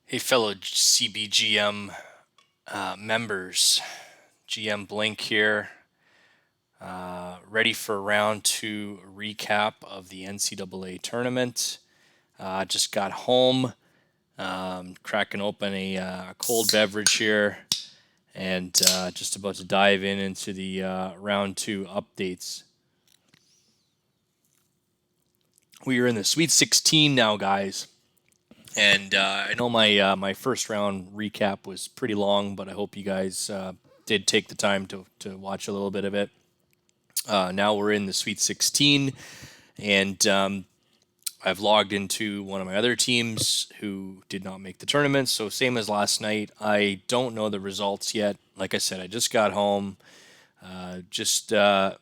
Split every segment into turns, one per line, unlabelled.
Hey, fellow CBGM members, GM Blink here, ready for round two recap of the NCAA tournament. Just got home, cracking open a cold beverage here, and just about to dive into the round two updates. We are in the Sweet 16 now, guys. And I know my first round recap was pretty long, but I hope you guys did take the time to watch a little bit of it. Now we're in the Sweet 16, and I've logged into one of my other teams who did not make the tournament. So same as last night, I don't know the results yet. Like I said, I just got home, just got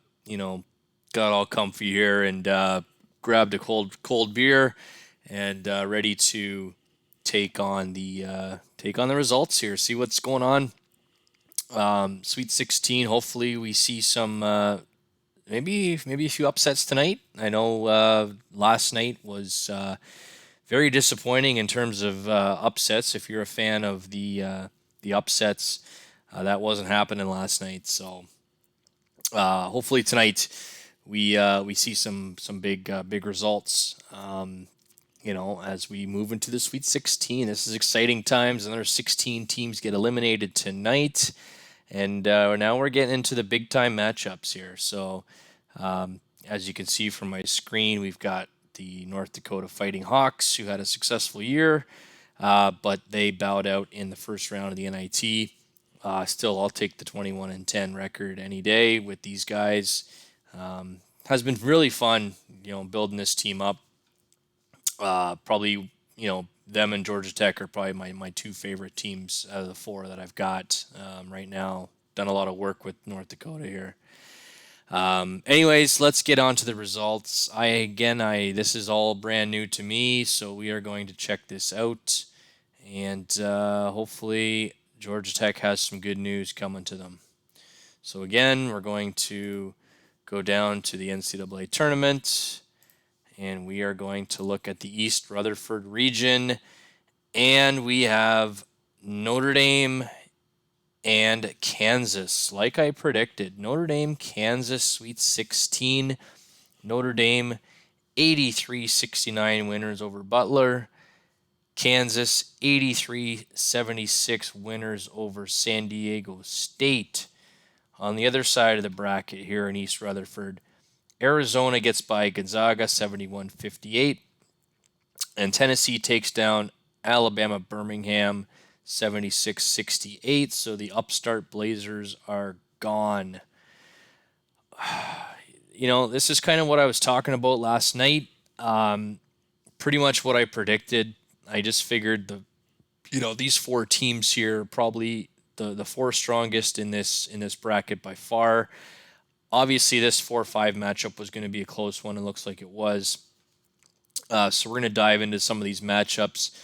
all comfy here and grabbed a cold beer and ready to take on the results here. See what's going on. Sweet 16. Hopefully, we see some maybe a few upsets tonight. I know last night was very disappointing in terms of upsets. If you're a fan of the upsets, that wasn't happening last night. So hopefully tonight we see some big results. As we move into the Sweet 16. This is exciting times. Another 16 teams get eliminated tonight, and now we're getting into the big time matchups here. So, as you can see from my screen, we've got the North Dakota Fighting Hawks, who had a successful year, but they bowed out in the first round of the NIT. Still, I'll take the 21-10 record any day with these guys. Has been really fun, building this team up. Probably, them and Georgia Tech are probably my two favorite teams out of the four that I've got right now. Done a lot of work with North Dakota here. Anyways, let's get on to the results. This is all brand new to me, so we are going to check this out, and hopefully Georgia Tech has some good news coming to them. So again, we're going to go down to the NCAA tournament, and we are going to look at the East Rutherford region, and we have Notre Dame and Kansas. Like I predicted, Notre Dame, Kansas, Sweet 16. Notre Dame, 83-69 winners over Butler. Kansas, 83-76 winners over San Diego State. On the other side of the bracket here in East Rutherford, Arizona gets by Gonzaga 71-58, and Tennessee takes down Alabama Birmingham 76-68. So the upstart Blazers are gone. This is kind of what I was talking about last night. Pretty much what I predicted. I just figured these four teams here probably the four strongest in this bracket by far. Obviously, this 4-5 matchup was going to be a close one. It looks like it was. So we're going to dive into some of these matchups,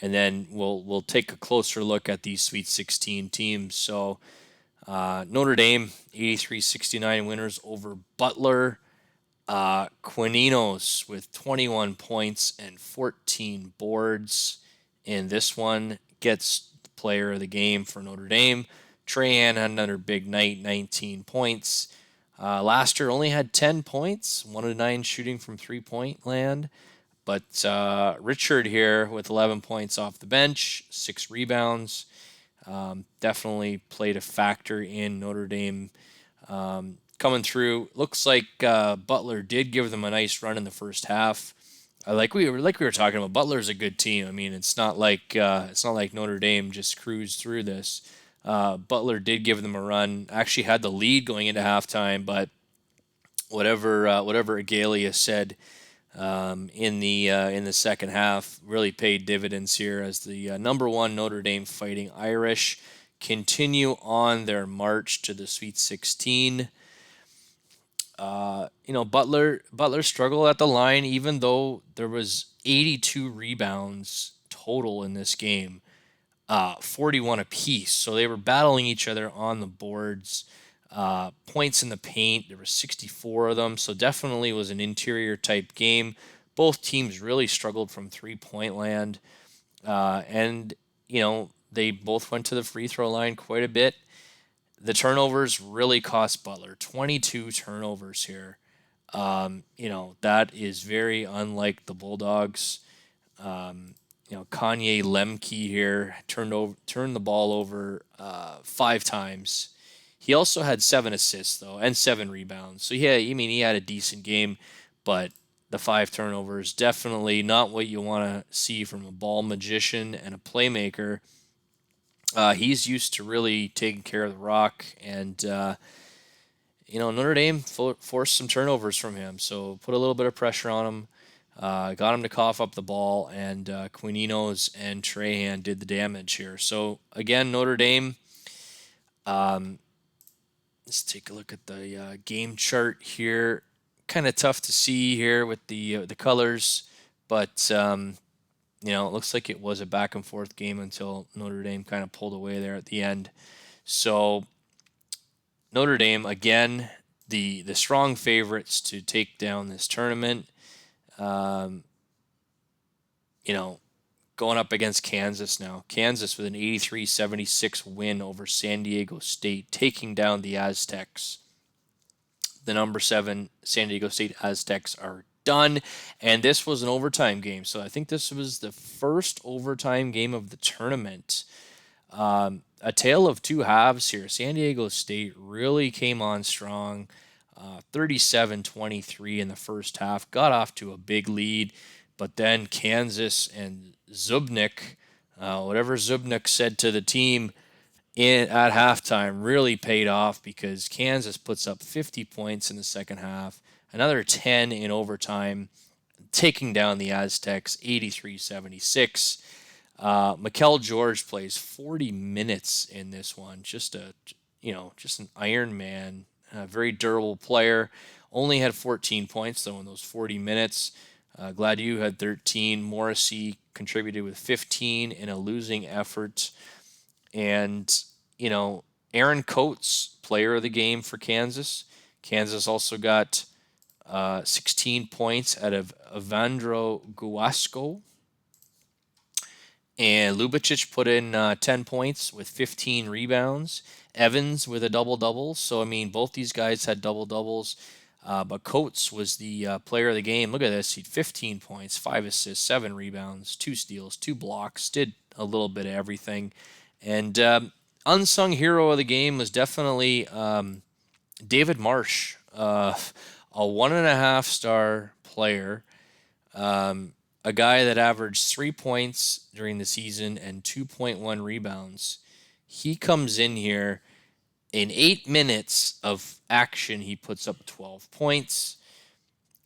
and then we'll take a closer look at these Sweet 16 teams. So Notre Dame, 83-69 winners over Butler. Quininos with 21 points and 14 boards. And this one gets the player of the game for Notre Dame. Trahan had another big night, 19 points. Last year only had 10 points, 1 of 9 shooting from 3-point land. But Richard here with 11 points off the bench, 6 rebounds. Definitely played a factor in Notre Dame coming through. Looks like Butler did give them a nice run in the first half. Like we were talking about, Butler's a good team. I mean, it's not like Notre Dame just cruised through this. Butler did give them a run. Actually had the lead going into halftime, but whatever Agalia said in the second half really paid dividends here as the number one Notre Dame Fighting Irish continue on their march to the Sweet 16. Butler struggled at the line, even though there was 82 rebounds total in this game. 41 apiece. So they were battling each other on the boards. Points in the paint, there were 64 of them. So definitely was an interior type game. Both teams really struggled from 3-point land. And, they both went to the free throw line quite a bit. The turnovers really cost Butler. 22 turnovers here. That is very unlike the Bulldogs. Kanye Lemke here turned the ball over 5 times. He also had 7 assists though and 7 rebounds. So yeah, he had a decent game, but the 5 turnovers definitely not what you want to see from a ball magician and a playmaker. He's used to really taking care of the rock, and Notre Dame forced some turnovers from him, so put a little bit of pressure on him. Got him to cough up the ball, and Quininos and Trahan did the damage here. So again, Notre Dame. Let's take a look at the game chart here. Kind of tough to see here with the colors, but it looks like it was a back and forth game until Notre Dame kind of pulled away there at the end. So Notre Dame again, the strong favorites to take down this tournament. Um, Going up against Kansas now. Kansas with an 83-76 win over San Diego State, taking down the Aztecs. The number 7 San Diego State Aztecs are done, and this was an overtime game. So I think this was the first overtime game of the tournament. A tale of two halves here. San Diego State really came on strong. 37-23 in the first half. Got off to a big lead, but then Kansas and Zubnik, whatever Zubnik said to the team at halftime, really paid off because Kansas puts up 50 points in the second half, another 10 in overtime, taking down the Aztecs 83-76. Mikel George plays 40 minutes in this one. Just an Iron Man, very durable player. Only had 14 points though in those 40 minutes. Gladu had 13. Morrissey contributed with 15 in a losing effort. And, Aaron Coates, player of the game for Kansas. Kansas also got 16 points out of Evandro Guasco. And Lubicic put in 10 points with 15 rebounds. Evans with a double-double. So, both these guys had double-doubles. But Coates was the player of the game. Look at this. He had 15 points, 5 assists, 7 rebounds, 2 steals, 2 blocks. Did a little bit of everything. And unsung hero of the game was definitely David Marsh, a 1.5-star player. A guy that averaged 3 points during the season and 2.1 rebounds. He comes in here. In 8 minutes of action, he puts up 12 points,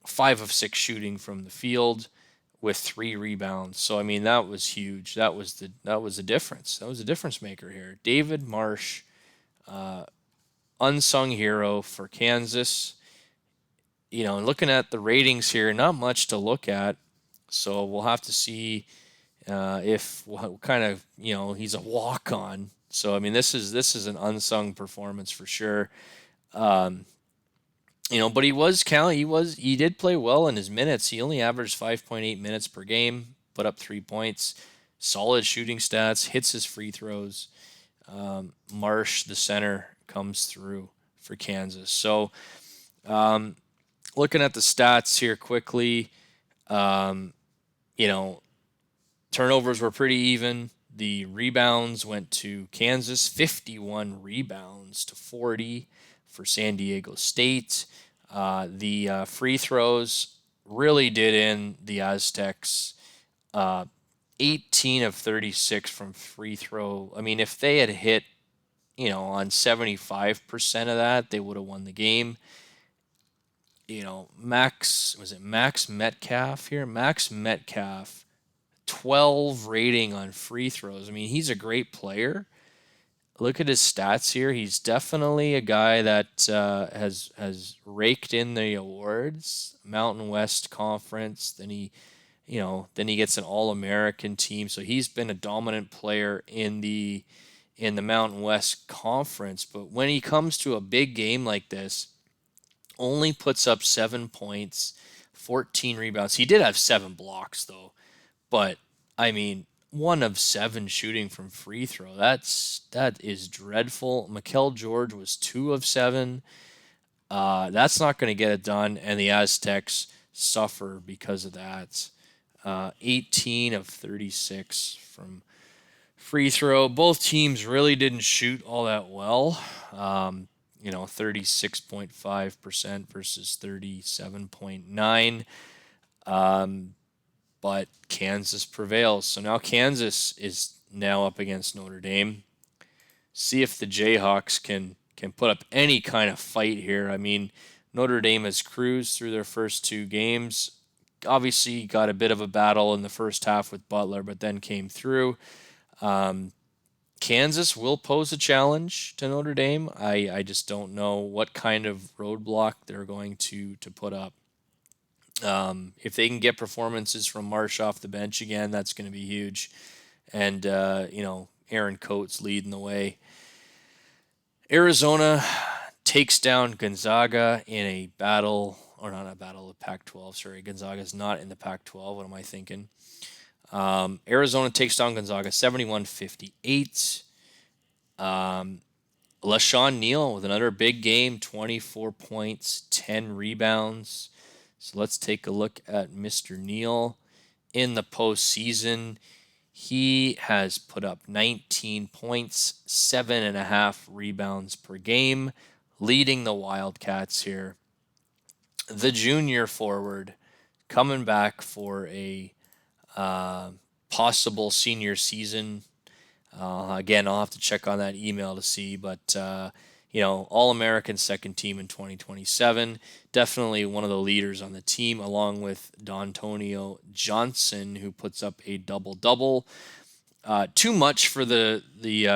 5 of 6 shooting from the field, with 3 rebounds. So that was huge. That was the difference. That was a difference maker here. David Marsh, unsung hero for Kansas. Looking at the ratings here, not much to look at. So we'll have to see if what kind of he's a walk on. So this is an unsung performance for sure. But he did play well in his minutes. He only averaged 5.8 minutes per game, put up 3 points, solid shooting stats, hits his free throws. Marsh, the center, comes through for Kansas. So, looking at the stats here quickly, turnovers were pretty even. The rebounds went to Kansas, 51 rebounds to 40 for San Diego State. The free throws really did in the Aztecs. 18 of 36 from free throw. If they had hit, on 75% of that, they would have won the game. Max Metcalf here? Max Metcalf, 12 rating on free throws. He's a great player. Look at his stats here. He's definitely a guy that has raked in the awards, Mountain West Conference. Then he gets an All-American team. So he's been a dominant player in the Mountain West Conference. But when he comes to a big game like this, only puts up 7 points, 14 rebounds. He did have 7 blocks though. But 1 of 7 shooting from free throw. That is dreadful. Mikal George was 2 of 7. That's not going to get it done, and the Aztecs suffer because of that. 18 of 36 from free throw. Both teams really didn't shoot all that well. 36.5% versus 37.9. But Kansas prevails. So now Kansas is now up against Notre Dame. See if the Jayhawks can put up any kind of fight here. I mean, Notre Dame has cruised through their first 2 games. Obviously, got a bit of a battle in the first half with Butler, but then came through. Kansas will pose a challenge to Notre Dame. I just don't know what kind of roadblock they're going to put up. If they can get performances from Marsh off the bench again, that's going to be huge. And, Aaron Coates leading the way. Arizona takes down Gonzaga in a battle, or not a battle of Pac-12. Sorry, Gonzaga's not in the Pac-12. What am I thinking? Arizona takes down Gonzaga 71-58. LaShawn Neal with another big game, 24 points, 10 rebounds. So let's take a look at Mr. Neal in the postseason. He has put up 19 points, 7.5 rebounds per game, leading the Wildcats here. The junior forward coming back for a possible senior season. Again, I'll have to check on that email to see, but All-American second team in 2027. Definitely one of the leaders on the team, along with Dontonio Johnson, who puts up a double-double. Too much for the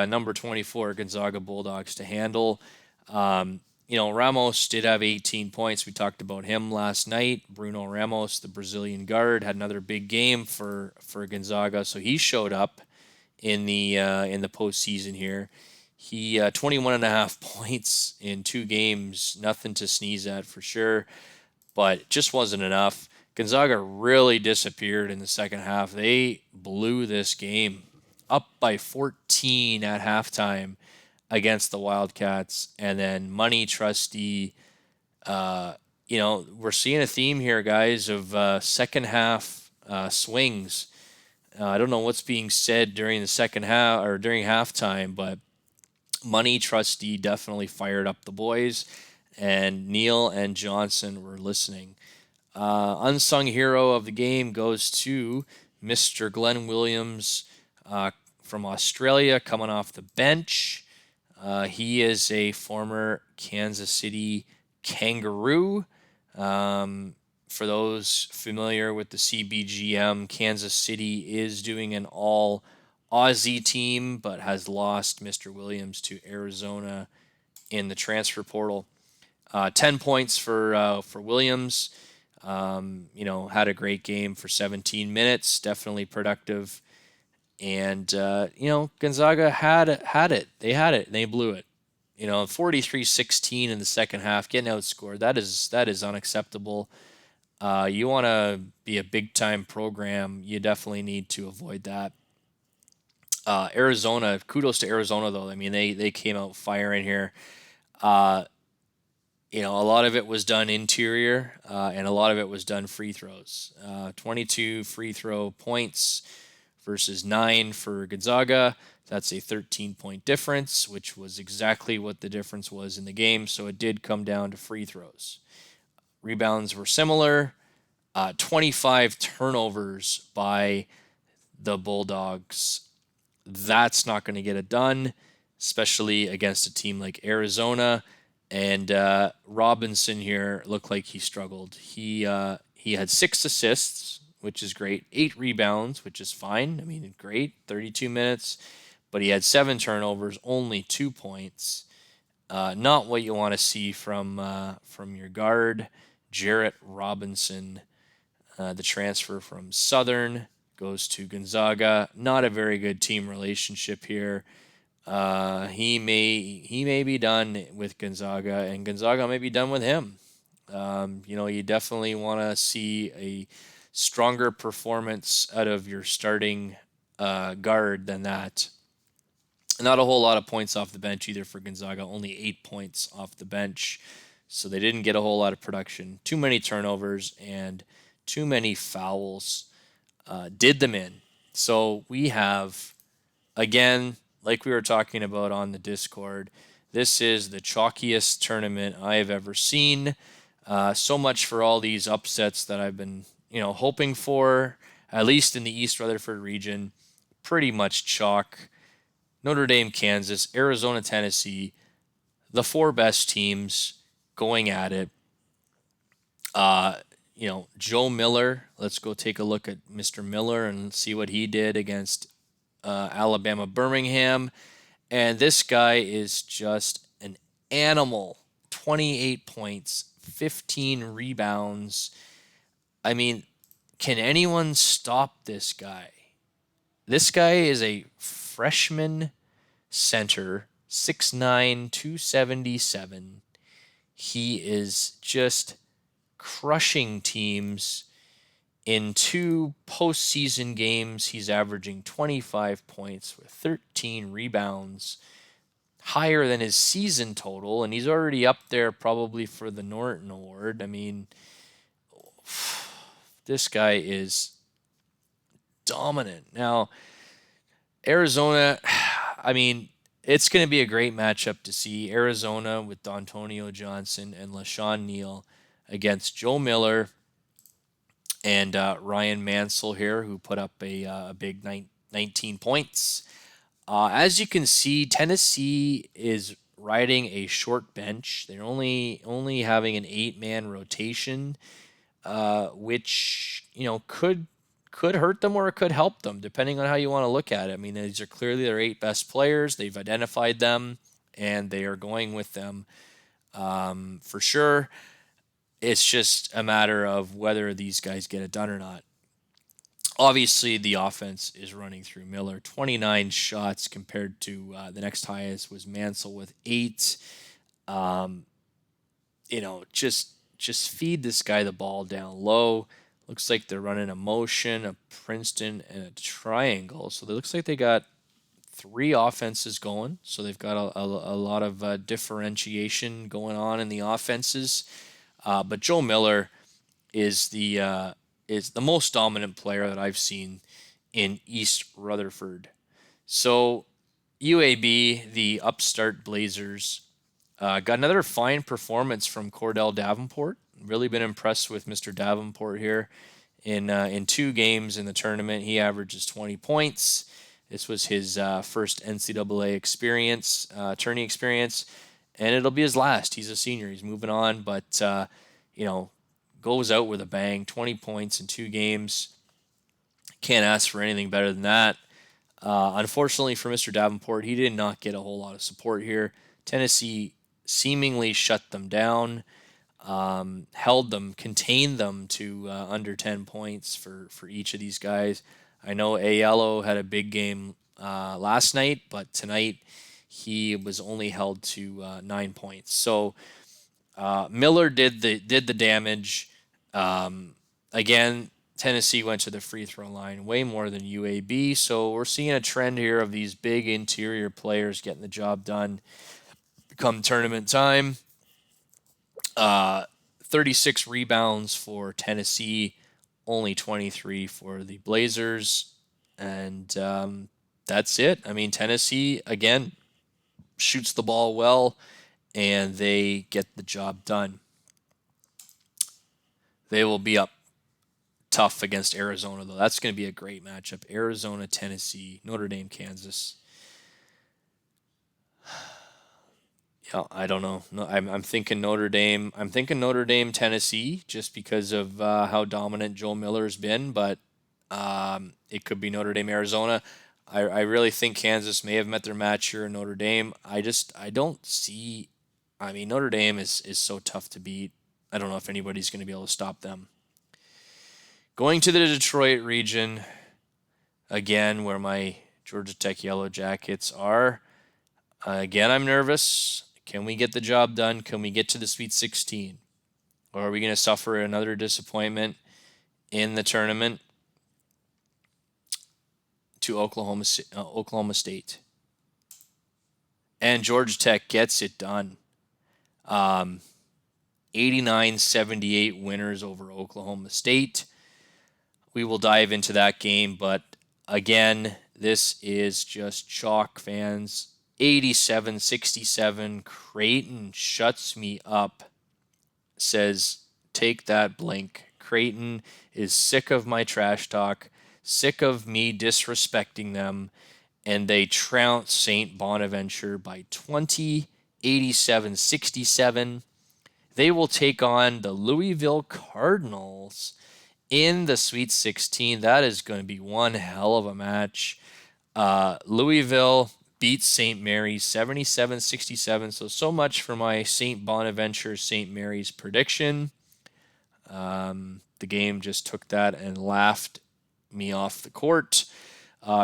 number 24 Gonzaga Bulldogs to handle. Ramos did have 18 points. We talked about him last night. Bruno Ramos, the Brazilian guard, had another big game for Gonzaga, so he showed up in the postseason here. He 21.5 points in 2 games, nothing to sneeze at for sure, but it just wasn't enough. Gonzaga really disappeared in the second half. They blew this game, up by 14 at halftime against the Wildcats, and then Money Trustee. We're seeing a theme here, guys, of second half swings. I don't know what's being said during the second half or during halftime, but Money Trustee definitely fired up the boys, and Neal and Johnson were listening. Unsung hero of the game goes to Mr. Glenn Williams from Australia, coming off the bench. He is a former Kansas City Kangaroo. For those familiar with the CBGM, Kansas City is doing an all Aussie team, but has lost Mr. Williams to Arizona in the transfer portal. 10 points for Williams. Had a great game for 17 minutes. Definitely productive. And Gonzaga had it. They had it, and they blew it. 43-16 in the second half, getting outscored. That is unacceptable. You want to be a big-time program, you definitely need to avoid that. Arizona, kudos to Arizona, though. I mean, they came out firing here. A lot of it was done interior, and a lot of it was done free throws. 22 free throw points versus 9 for Gonzaga. That's a 13-point difference, which was exactly what the difference was in the game. So it did come down to free throws. Rebounds were similar. 25 turnovers by the Bulldogs. That's not going to get it done, especially against a team like Arizona. And Robinson here looked like he struggled. He had 6 assists, which is great. 8 rebounds, which is fine. I mean, great. 32 minutes. But he had 7 turnovers, only 2 points. Not what you want to see from your guard, Jarrett Robinson. The transfer from Southern goes to Gonzaga. Not a very good team relationship here. He may be done with Gonzaga, and Gonzaga may be done with him. You definitely want to see a stronger performance out of your starting guard than that. Not a whole lot of points off the bench either for Gonzaga, only 8 points off the bench. So they didn't get a whole lot of production. Too many turnovers and too many fouls did them in. So we have, again, like we were talking about on the Discord, this is the chalkiest tournament I have ever seen. So much for all these upsets that I've been, hoping for, at least in the East Rutherford region. Pretty much chalk. Notre Dame, Kansas, Arizona, Tennessee, the 4 best teams going at it. Joe Miller. Let's go take a look at Mr. Miller and see what he did against Alabama Birmingham. And this guy is just an animal. 28 points, 15 rebounds. I mean, can anyone stop this guy? This guy is a freshman center, 6'9", 277. He is just crushing teams. In 2 postseason games, he's averaging 25 points with 13 rebounds, higher than his season total, and he's already up there probably for the Norton Award. I mean, this guy is dominant. Now, Arizona, I mean, it's going to be a great matchup to see. Arizona with D'Antonio Johnson and LaShawn Neal against Joe Miller and Ryan Mansell here, who put up a big 19 points. As you can see, Tennessee is riding a short bench. They're only having an 8-man rotation, which could hurt them or it could help them, depending on how you want to look at it. I mean, these are clearly their 8 best players. They've identified them, and they are going with them for sure. It's just a matter of whether these guys get it done or not. Obviously, the offense is running through Miller. 29 shots compared to the next highest was Mansell with 8. Just feed this guy the ball down low. Looks like they're running a motion, a Princeton, and a triangle. So it looks like they got 3 offenses going. So they've got a lot of differentiation going on in the offenses. But Joe Miller is the most dominant player that I've seen in East Rutherford. So UAB, the upstart Blazers, got another fine performance from Cordell Davenport. Really been impressed with Mr. Davenport here. In 2 games in the tournament, he averages 20 points. This was his first NCAA experience, tourney experience, and it'll be his last. He's a senior. He's moving on, but goes out with a bang. 20 points in 2 games. Can't ask for anything better than that. Unfortunately for Mr. Davenport, he did not get a whole lot of support here. Tennessee seemingly shut them down, held them, contained them to under 10 points for each of these guys. I know Aiello had a big game last night, but tonight he was only held to 9 points. So Miller did the damage. Again, Tennessee went to the free throw line way more than UAB. So we're seeing a trend here of these big interior players getting the job done come tournament time. 36 rebounds for Tennessee, only 23 for the Blazers. And that's it. I mean, Tennessee, again, shoots the ball well, and they get the job done. They will be up tough against Arizona, though. That's going to be a great matchup. Arizona, Tennessee, Notre Dame, Kansas. Yeah, I don't know. No, I'm thinking Notre Dame. I'm thinking Notre Dame, Tennessee, just because of how dominant Joe Miller's been. But it could be Notre Dame, Arizona. I really think Kansas may have met their match here in Notre Dame. I don't see. I mean, Notre Dame is so tough to beat. I don't know if anybody's going to be able to stop them. Going to the Detroit region, again, where my Georgia Tech Yellow Jackets are. Again, I'm nervous. Can we get the job done? Can we get to the Sweet 16? Or are we going to suffer another disappointment in the tournament? to Oklahoma State. And Georgia Tech gets it done. 89-78 winners over Oklahoma State. We will dive into that game, but again, this is just chalk, fans. 87-67. Creighton shuts me up. Says, take that, Blink. Creighton is sick of my trash talk, sick of me disrespecting them, and they trounce St. Bonaventure by 20, 87-67. They will take on the Louisville Cardinals in the Sweet 16. That is going to be one hell of a match. Louisville beats St. Mary's 77-67. So much for my St. Bonaventure, St. Mary's prediction. The game just took that and laughed me off the court.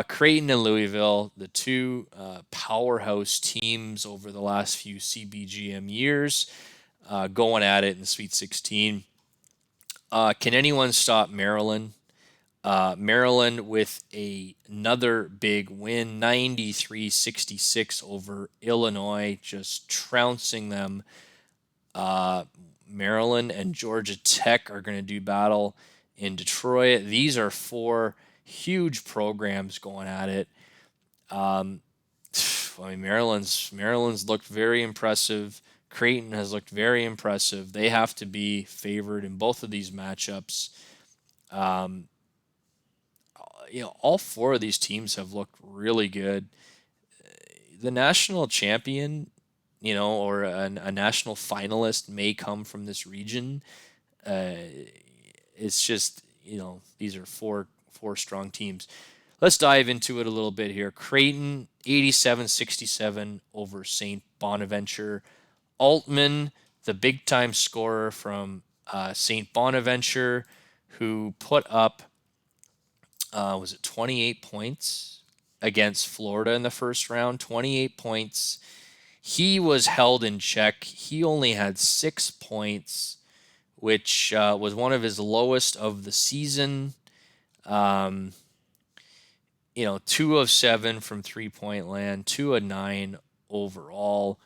Creighton and Louisville, the two powerhouse teams over the last few CBGM years, going at it in the Sweet 16. Can anyone stop Maryland? Maryland with another big win, 93-66 over Illinois, just trouncing them. Maryland and Georgia Tech are going to do battle in Detroit. These are four huge programs going at it. I mean, Maryland's looked very impressive. Creighton has looked very impressive. They have to be favored in both of these matchups. All four of these teams have looked really good. The national champion, or a national finalist may come from this region. It's just, these are four strong teams. Let's dive into it a little bit here. Creighton, 87-67 over St. Bonaventure. Altman, the big-time scorer from St. Bonaventure, who put up, 28 points against Florida in the first round? 28 points. He was held in check. He only had 6 points, which was one of his lowest of the season. 2 of 7 from three-point land, 2 of 9 overall.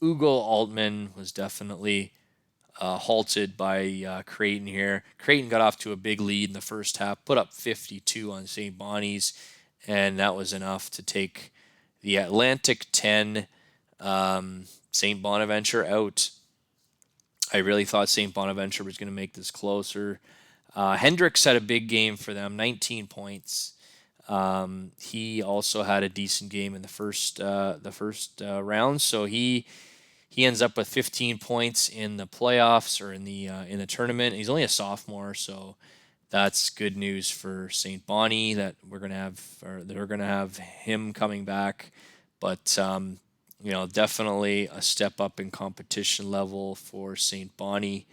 Ugo Altman was definitely halted by Creighton here. Creighton got off to a big lead in the first half, put up 52 on St. Bonnie's, and that was enough to take the Atlantic 10 St. Bonaventure out. I really thought St. Bonaventure was going to make this closer. Hendricks had a big game for them, 19 points. He also had a decent game in the first round, so he ends up with 15 points in the playoffs or in the tournament. He's only a sophomore, so that's good news for St. Bonnie that we're gonna have him coming back. But definitely a step up in competition level for St. Bonnie.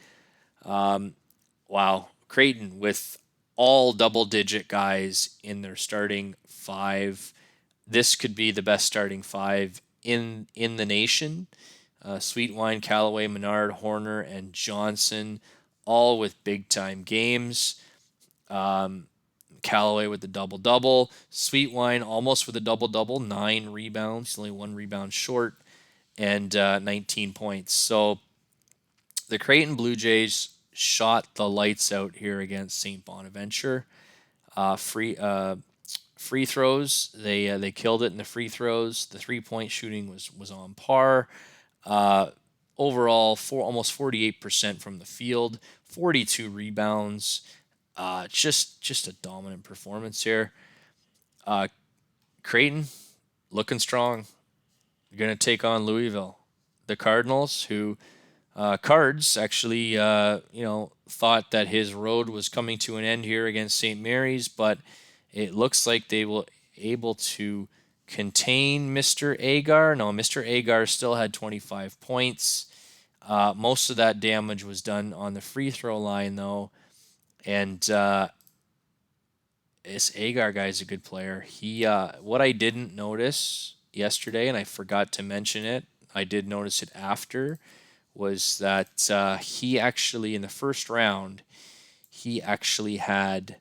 Wow, Creighton with all double-digit guys in their starting five. This could be the best starting five in the nation. Sweetwine, Callaway, Menard, Horner, and Johnson, all with big-time games. Callaway with the double-double. Sweetwine almost with a double-double, 9 rebounds, only 1 rebound short, and 19 points. So the Creighton Blue Jays shot the lights out here against St. Bonaventure. Free throws, they killed it in the free throws. The 3-point shooting was on par. Overall, almost 48% from the field, 42 rebounds. Just a dominant performance here. Creighton looking strong. You're going to take on Louisville. The Cardinals, who Cards actually thought that his road was coming to an end here against St. Mary's, but it looks like they will able to contain Mr. Agar. No, Mr. Agar still had 25 points. Most of that damage was done on the free throw line, though. And this Agar guy is a good player. He, what I didn't notice yesterday, and I forgot to mention it, I did notice it after, was that he actually, in the first round, he actually had,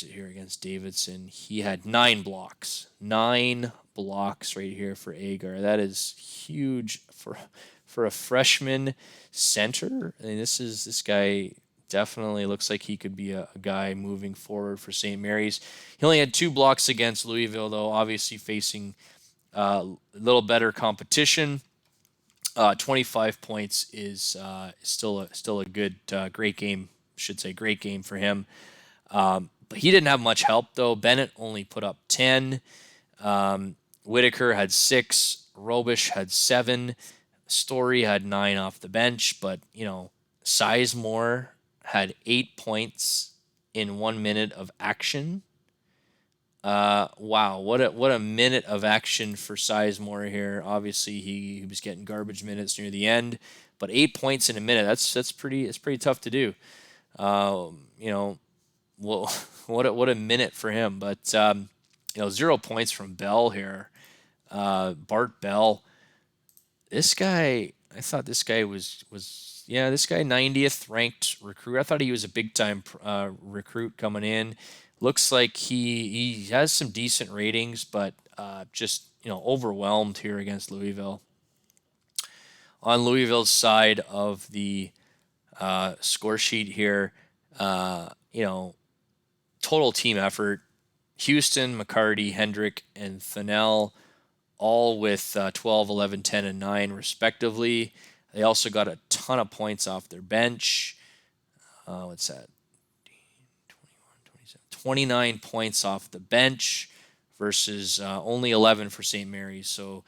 is it here against Davidson? He had 9 blocks. 9 blocks right here for Agar. That is huge for a freshman center. I mean, this guy definitely looks like he could be a guy moving forward for St. Mary's. He only had 2 blocks against Louisville, though, obviously facing a little better competition. 25 points is still a good, great game. Should say great game for him. But he didn't have much help though. Bennett only put up 10. Whitaker had 6. Robish had 7. Story had 9 off the bench. But Sizemore had 8 points in 1 minute of action. Wow, what a minute of action for Sizemore here. Obviously, he was getting garbage minutes near the end, but 8 points in a minute, that's pretty tough to do. Well, what a minute for him. But 0 points from Bell here. Bart Bell. This guy, I thought this guy was this guy 90th ranked recruit. I thought he was a big time recruit coming in. Looks like he has some decent ratings, but just overwhelmed here against Louisville. On Louisville's side of the score sheet here, total team effort. Houston, McCarty, Hendrick, and Fennell, all with 12, 11, 10, and 9 respectively. They also got a ton of points off their bench. What's that? 29 points off the bench versus only 11 for St. Mary's. So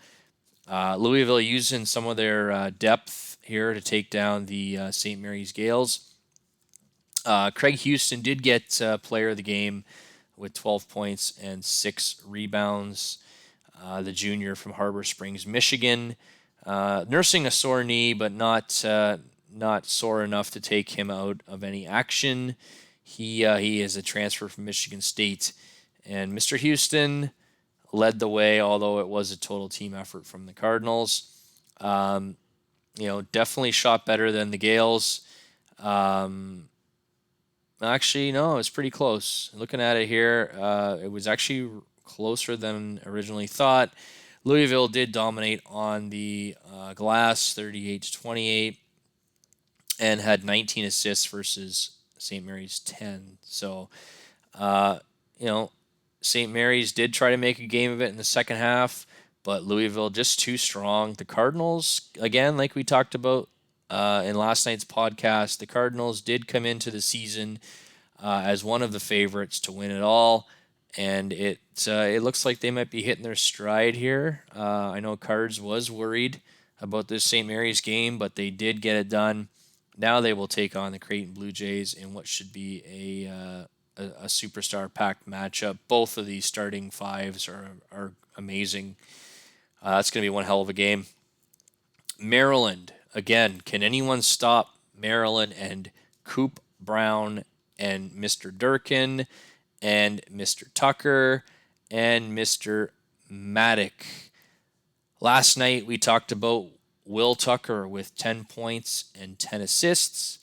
Louisville using some of their depth here to take down the St. Mary's Gales. Craig Houston did get player of the game with 12 points and 6 rebounds. The junior from Harbor Springs, Michigan, nursing a sore knee, but not sore enough to take him out of any action. He is a transfer from Michigan State, and Mr. Houston led the way, although it was a total team effort from the Cardinals. Definitely shot better than the Gales. Actually, no, it's pretty close. Looking at it here, it was actually closer than originally thought. Louisville did dominate on the glass, 38-28, and had 19 assists versus St. Mary's 10. So, St. Mary's did try to make a game of it in the second half, but Louisville just too strong. The Cardinals, again, like we talked about in last night's podcast, the Cardinals did come into the season as one of the favorites to win it all, and it looks like they might be hitting their stride here. I know Cards was worried about this St. Mary's game, but they did get it done. Now they will take on the Creighton Blue Jays in what should be a superstar-packed matchup. Both of these starting fives are amazing. That's going to be one hell of a game. Maryland, again, can anyone stop Maryland and Coop Brown and Mr. Durkin and Mr. Tucker and Mr. Maddock? Last night we talked about Will Tucker with 10 points and 10 assists.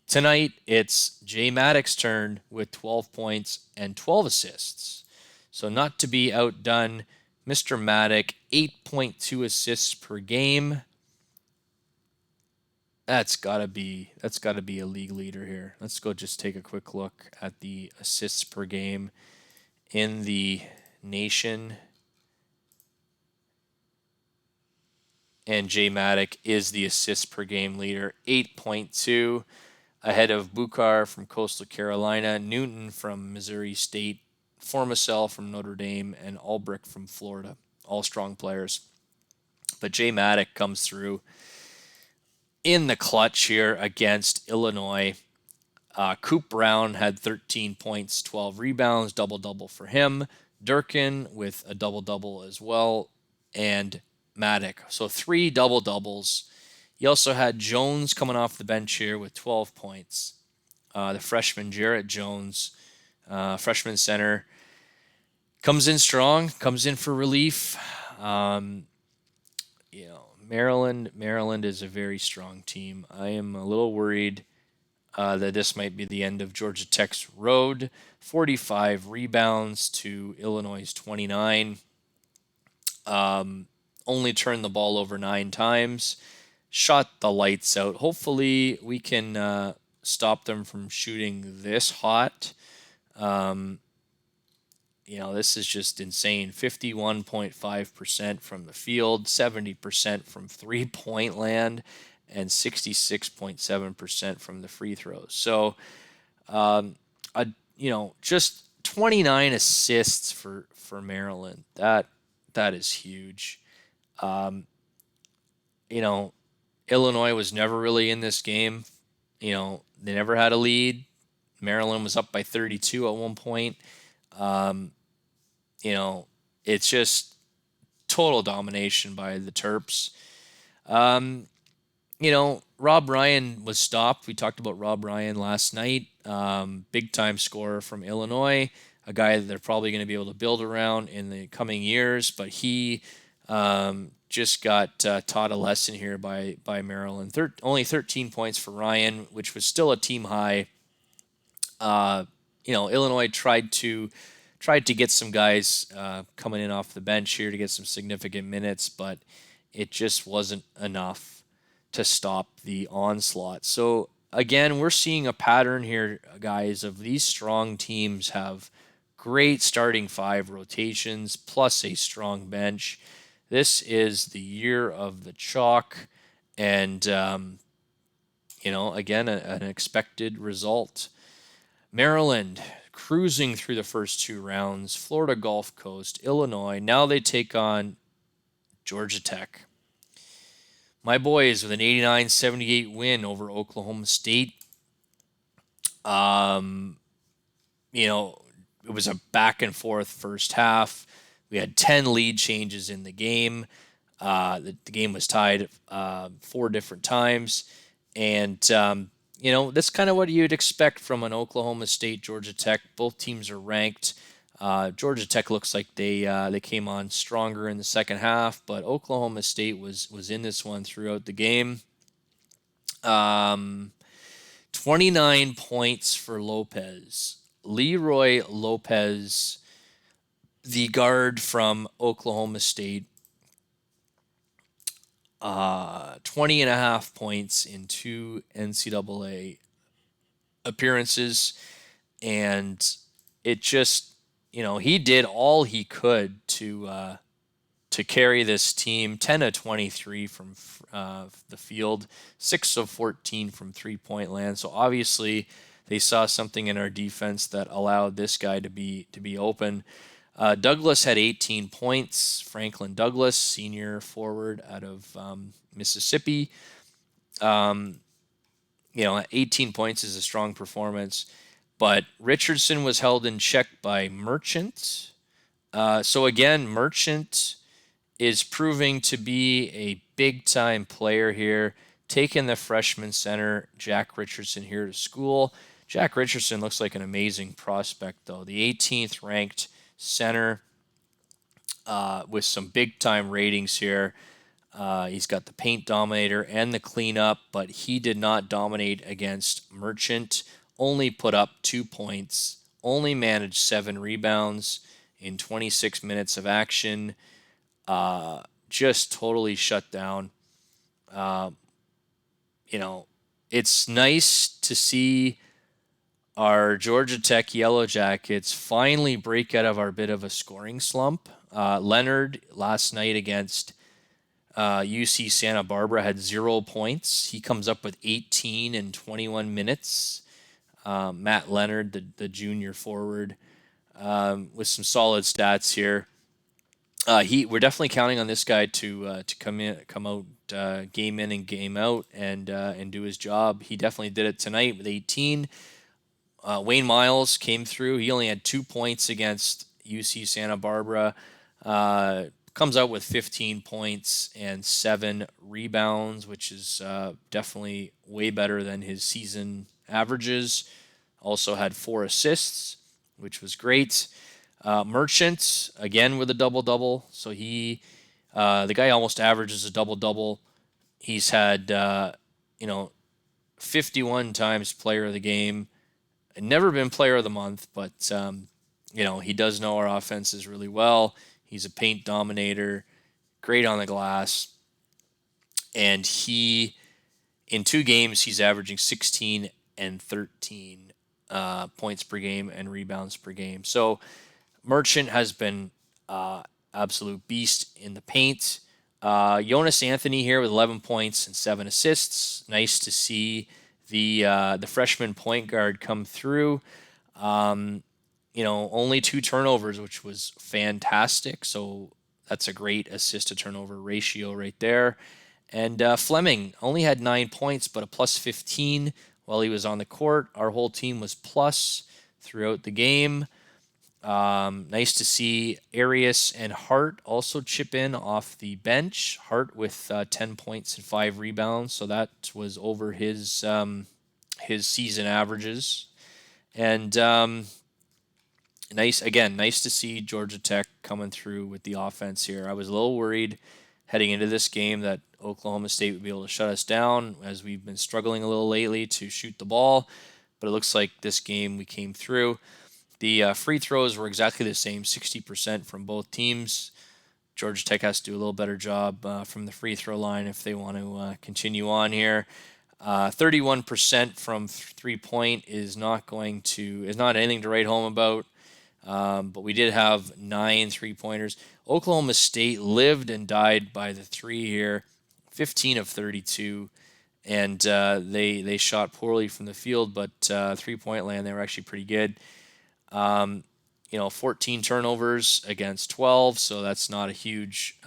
Tonight it's Jay Maddock's turn with 12 points and 12 assists. So not to be outdone, Mr. Maddock, 8.2 assists per game. That's gotta be a league leader here. Let's go just take a quick look at the assists per game in the nation. And Jay Maddock is the assists per game leader, 8.2, ahead of Buchar from Coastal Carolina, Newton from Missouri State, Formicell from Notre Dame, and Ulbrich from Florida. All strong players. But Jay Maddock comes through in the clutch here against Illinois. Coop Brown had 13 points, 12 rebounds, double-double for him. Durkin with a double-double as well, and Maddock. So 3 double-doubles. You also had Jones coming off the bench here with 12 points. The freshman Jarrett Jones, freshman center, comes in strong, comes in for relief. Maryland is a very strong team. I am a little worried that this might be the end of Georgia Tech's road. 45 rebounds to Illinois' 29. Only turned the ball over 9 times. Shot the lights out. Hopefully, we can stop them from shooting this hot. This is just insane. 51.5% from the field, 70% from 3-point land, and 66.7% from the free throws. So, just 29 assists for Maryland. That is huge. Illinois was never really in this game. They never had a lead. Maryland was up by 32 at one point. It's just total domination by the Terps. Rob Ryan was stopped. We talked about Rob Ryan last night. Big time scorer from Illinois, a guy that they're probably going to be able to build around in the coming years, but he just got taught a lesson here by Maryland. Only 13 points for Ryan, which was still a team high. Illinois tried to get some guys coming in off the bench here to get some significant minutes, but it just wasn't enough to stop the onslaught. So again, we're seeing a pattern here, guys, of these strong teams have great starting 5 rotations plus a strong bench. This is the year of the chalk, and again, an expected result. Maryland cruising through the first 2 rounds. Florida Gulf Coast, Illinois. Now they take on Georgia Tech. My boys with an 89-78 win over Oklahoma State. It was a back and forth first half. We had 10 lead changes in the game. The game was tied 4 different times. And, that's kind of what you'd expect from an Oklahoma State, Georgia Tech. Both teams are ranked. Georgia Tech looks like they came on stronger in the second half, but Oklahoma State was in this one throughout the game. 29 points for Lopez. Leroy Lopez, the guard from Oklahoma State, 20.5 points in 2 NCAA appearances, and it just, he did all he could to carry this team. 10 of 23 from the field, 6 of 14 from 3-point land. So obviously they saw something in our defense that allowed this guy to be open. Douglas had 18 points. Franklin Douglas, senior forward out of Mississippi. 18 points is a strong performance. But Richardson was held in check by Merchant. So again, Merchant is proving to be a big-time player here, taking the freshman center, Jack Richardson, here to school. Jack Richardson looks like an amazing prospect, though. The 18th ranked center with some big-time ratings here. He's got the paint dominator and the cleanup, but he did not dominate against Merchant. Only put up 2 points, only managed 7 rebounds in 26 minutes of action. Just totally shut down. It's nice to see our Georgia Tech Yellow Jackets finally break out of our bit of a scoring slump. Leonard last night against UC Santa Barbara had 0 points. He comes up with 18 in 21 minutes. Matt Leonard, the junior forward, with some solid stats here. We're definitely counting on this guy to come out, game in and game out, and do his job. He definitely did it tonight with 18. Wayne Miles came through. He only had 2 points against UC Santa Barbara. Comes out with 15 points and 7 rebounds, which is definitely way better than his season averages. Also had 4 assists, which was great. Merchant, again with a double-double. So the guy almost averages a double-double. He's had, 51 times player of the game. Never been player of the month, but he does know our offenses really well. He's a paint dominator, great on the glass, and in 2 games he's averaging 16 and 13 points per game and rebounds per game. So Merchant has been absolute beast in the paint. Jonas Anthony here with 11 points and 7 assists. Nice to see the freshman point guard come through. Only 2 turnovers, which was fantastic. So that's a great assist to turnover ratio right there. And Fleming only had 9 points, but a plus 15 while he was on the court. Our whole team was plus throughout the game. Nice to see Arias and Hart also chip in off the bench. Hart with 10 points and 5 rebounds, so that was over his season averages. And nice to see Georgia Tech coming through with the offense here. I was a little worried heading into this game that Oklahoma State would be able to shut us down, as we've been struggling a little lately to shoot the ball, but it looks like this game we came through. The free throws were exactly the same, 60% from both teams. Georgia Tech has to do a little better job from the free throw line if they want to continue on here. 31% from 3-point is not anything to write home about. But we did have 9 3-pointers. Oklahoma State lived and died by the 3 here, 15 of 32. And they shot poorly from the field, but 3-point land, they were actually pretty good. 14 turnovers against 12, so that's not a huge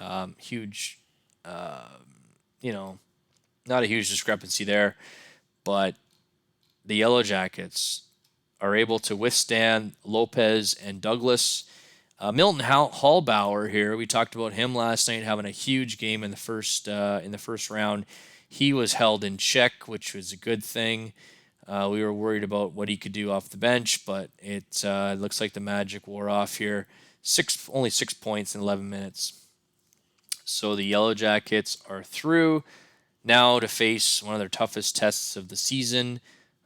discrepancy there. But the Yellow Jackets are able to withstand Lopez and Douglas. Milton Hallbauer here, we talked about him last night having a huge game in the first round. He was held in check, which was a good thing. We were worried about what he could do off the bench, but it looks like the magic wore off here. Only 6 points in 11 minutes. So the Yellow Jackets are through now to face one of their toughest tests of the season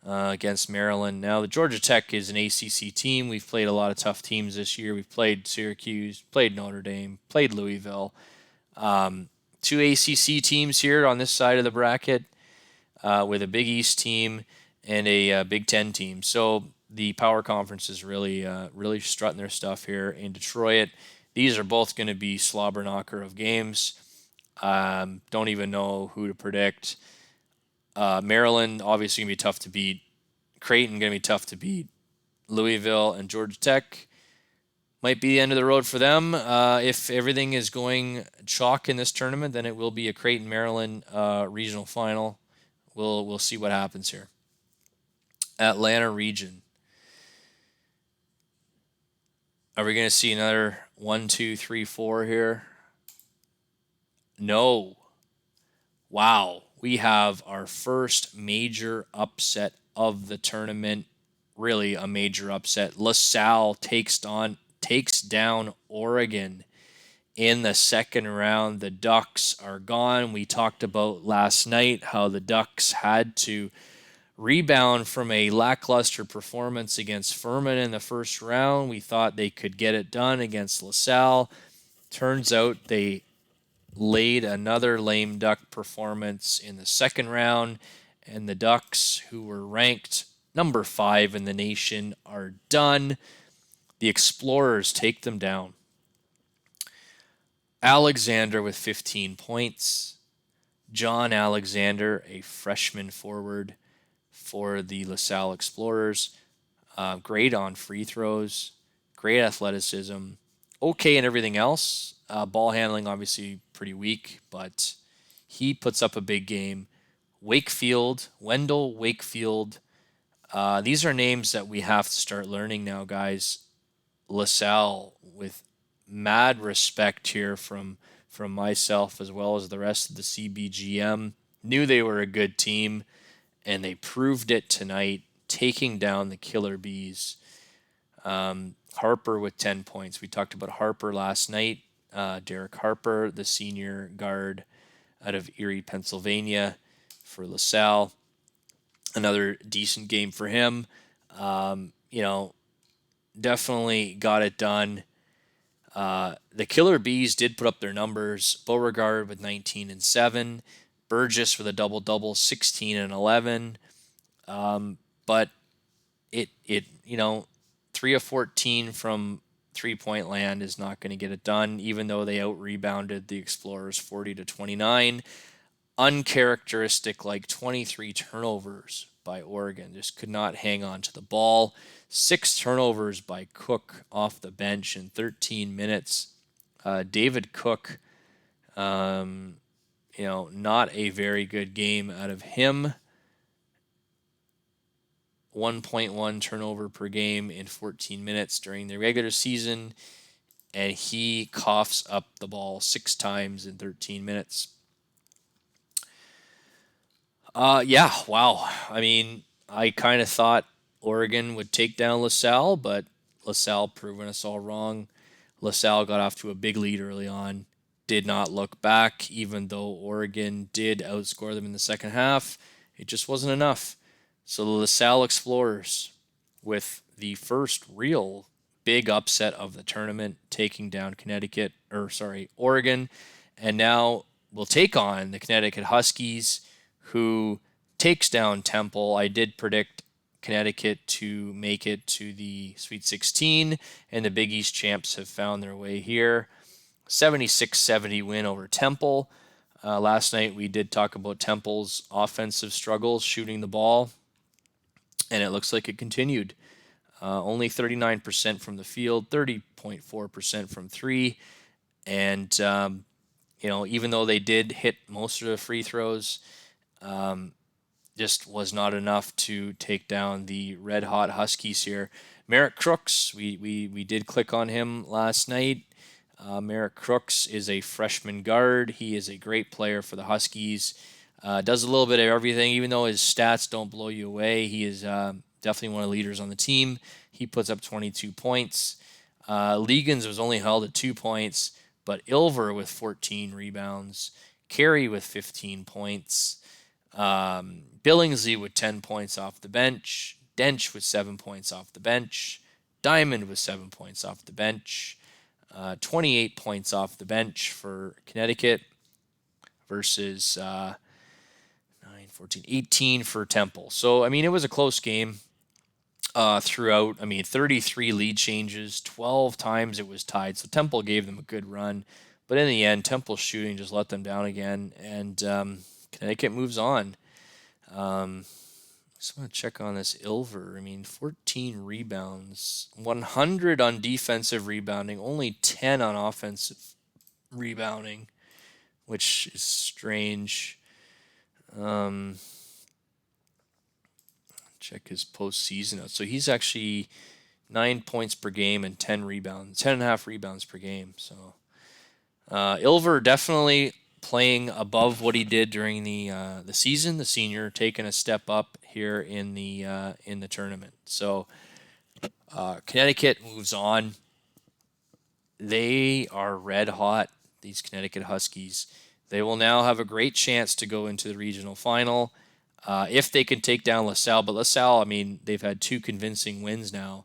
against Maryland. Now, the Georgia Tech is an ACC team. We've played a lot of tough teams this year. We've played Syracuse, played Notre Dame, played Louisville. 2 ACC teams here on this side of the bracket with a Big East team and a Big Ten team. So the power conference is really strutting their stuff here in Detroit. These are both going to be slobber knocker of games. Don't even know who to predict. Maryland obviously going to be tough to beat. Creighton going to be tough to beat. Louisville and Georgia Tech might be the end of the road for them. If everything is going chalk in this tournament, then it will be a Creighton-Maryland regional final. We'll see what happens here. Atlanta region. Are we going to see another 1, 2, 3, 4 here? No. Wow. We have our first major upset of the tournament. Really a major upset. LaSalle takes down Oregon in the second round. The Ducks are gone. We talked about last night how the Ducks had to rebound from a lackluster performance against Furman in the first round. We thought they could get it done against LaSalle. Turns out they laid another lame duck performance in the second round, and the Ducks, who were ranked number 5 in the nation, are done. The Explorers take them down. Alexander with 15 points. John Alexander, a freshman forward for the LaSalle Explorers. Great on free throws, great athleticism, okay in everything else. Ball handling obviously pretty weak, but he puts up a big game. Wendell Wakefield. These are names that we have to start learning now, guys. LaSalle, with mad respect here from myself as well as the rest of the CBGM, knew they were a good team, and they proved it tonight, taking down the Killer Bees. Harper with 10 points. We talked about Harper last night. Derek Harper, the senior guard out of Erie, Pennsylvania for LaSalle. Another decent game for him. Definitely got it done. The Killer Bees did put up their numbers. Beauregard with 19 and 7, Burgess with a double double, 16 and 11. But it 3 of 14 from 3-point land is not going to get it done, even though they out rebounded the Explorers 40-29. Uncharacteristic, like 23 turnovers by Oregon. Just could not hang on to the ball. 6 turnovers by Cook off the bench in 13 minutes. David Cook, not a very good game out of him. 1.1 turnover per game in 14 minutes during the regular season, and he coughs up the ball 6 times in 13 minutes. Yeah, wow. I mean, I kind of thought Oregon would take down LaSalle, but LaSalle proving us all wrong. LaSalle got off to a big lead early on, did not look back, even though Oregon did outscore them in the second half. It just wasn't enough. So the LaSalle Explorers, with the first real big upset of the tournament, taking down Oregon, and now will take on the Connecticut Huskies, who takes down Temple. I did predict Connecticut to make it to the Sweet 16, and the Big East champs have found their way here. 76-70 win over Temple. Last night we did talk about Temple's offensive struggles shooting the ball, and it looks like it continued. Only 39% from the field, 30.4% from three, and even though they did hit most of the free throws, just was not enough to take down the red hot Huskies here. Merritt Crooks, we did click on him last night. Merritt Crooks is a freshman guard. He is a great player for the Huskies. Does a little bit of everything, even though his stats don't blow you away. He is definitely one of the leaders on the team. He puts up 22 points. Legans was only held at 2 points, but Ilver with 14 rebounds, Carey with 15 points, Billingsley with 10 points off the bench, Dench with 7 points off the bench, Diamond with 7 points off the bench, 28 points off the bench for Connecticut versus 9, 14, 18 for Temple. So, I mean, it was a close game throughout. I mean, 33 lead changes, 12 times it was tied. So Temple gave them a good run. But in the end, Temple's shooting just let them down again. And Connecticut moves on. Just want to check on this Ilver. I mean, 14 rebounds, 100 on defensive rebounding, only 10 on offensive rebounding, which is strange. Check his postseason out. So he's actually 9 points per game and 10 rebounds, 10.5 rebounds per game. So Ilver definitely playing above what he did during the season. The senior taking a step up here in the tournament. So Connecticut moves on. They are red hot. These Connecticut Huskies. They will now have a great chance to go into the regional final if they can take down LaSalle. But LaSalle, I mean, they've had 2 convincing wins now.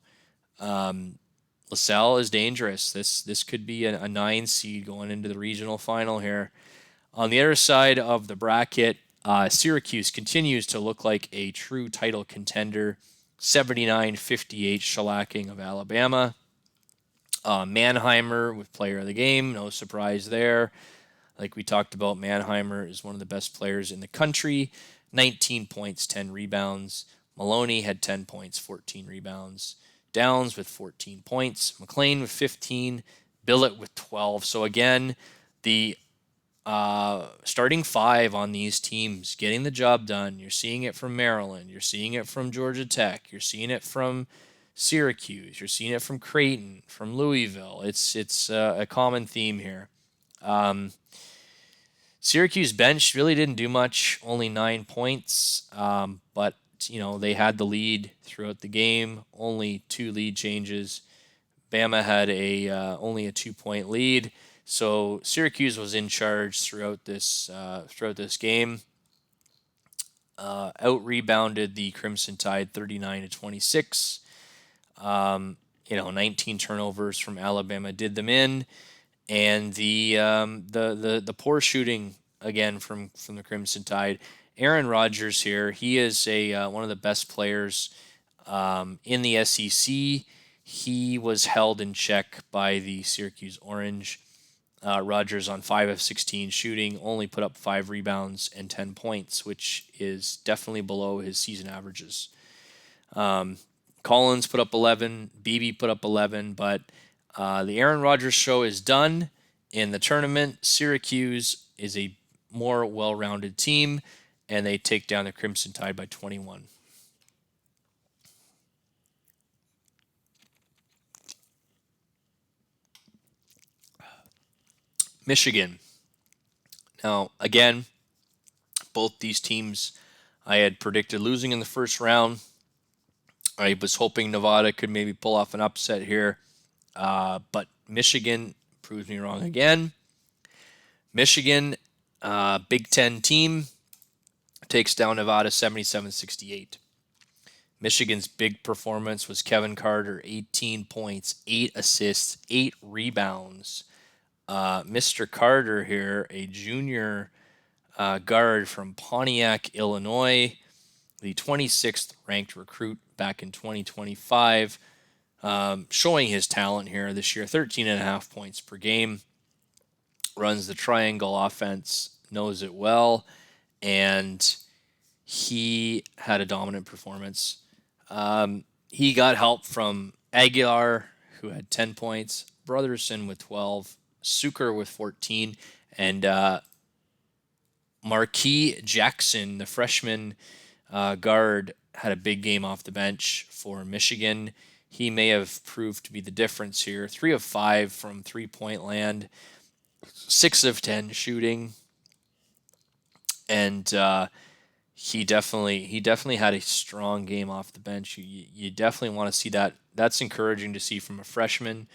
LaSalle is dangerous. This could be a 9 seed going into the regional final here. On the other side of the bracket, Syracuse continues to look like a true title contender. 79-58 shellacking of Alabama. Mannheimer with player of the game. No surprise there. Like we talked about, Mannheimer is one of the best players in the country. 19 points, 10 rebounds. Maloney had 10 points, 14 rebounds. Downs with 14 points. McLean with 15. Billett with 12. So again, the starting 5 on these teams getting the job done. You're seeing it from Maryland. You're seeing it from Georgia Tech. You're seeing it from Syracuse. You're seeing it from Creighton, from Louisville. It's a common theme here. Syracuse bench really didn't do much, only 9 points, but they had the lead throughout the game, only 2 lead changes. Bama had only a 2-point lead, so Syracuse was in charge throughout this game. out-rebounded the Crimson Tide 39-26. 19 turnovers from Alabama did them in, and the poor shooting again from the Crimson Tide. Aaron Rodgers here, he is a one of the best players in the SEC. He was held in check by the Syracuse Orange. Rodgers on 5 of 16 shooting only put up 5 rebounds and 10 points, which is definitely below his season averages. Collins put up 11, Beebe put up 11, but the Aaron Rodgers show is done in the tournament. Syracuse is a more well-rounded team, and they take down the Crimson Tide by 21. Michigan. Now, again, both these teams I had predicted losing in the first round. I was hoping Nevada could maybe pull off an upset here, but Michigan proves me wrong again. Michigan, Big Ten team, takes down Nevada 77-68. Michigan's big performance was Kevin Carter, 18 points, 8 assists, 8 rebounds. Mr. Carter here, a junior guard from Pontiac, Illinois, the 26th ranked recruit back in 2025, showing his talent here this year. 13.5 points per game, runs the triangle offense, knows it well, and he had a dominant performance. He got help from Aguilar, who had 10 points, Brotherson with 12, Suker with 14, and Marquis Jackson, the freshman guard, had a big game off the bench for Michigan. He may have proved to be the difference here. 3 of 5 from three-point land, 6 of 10 shooting, and he definitely had a strong game off the bench. You definitely want to see that. That's encouraging to see from a freshman.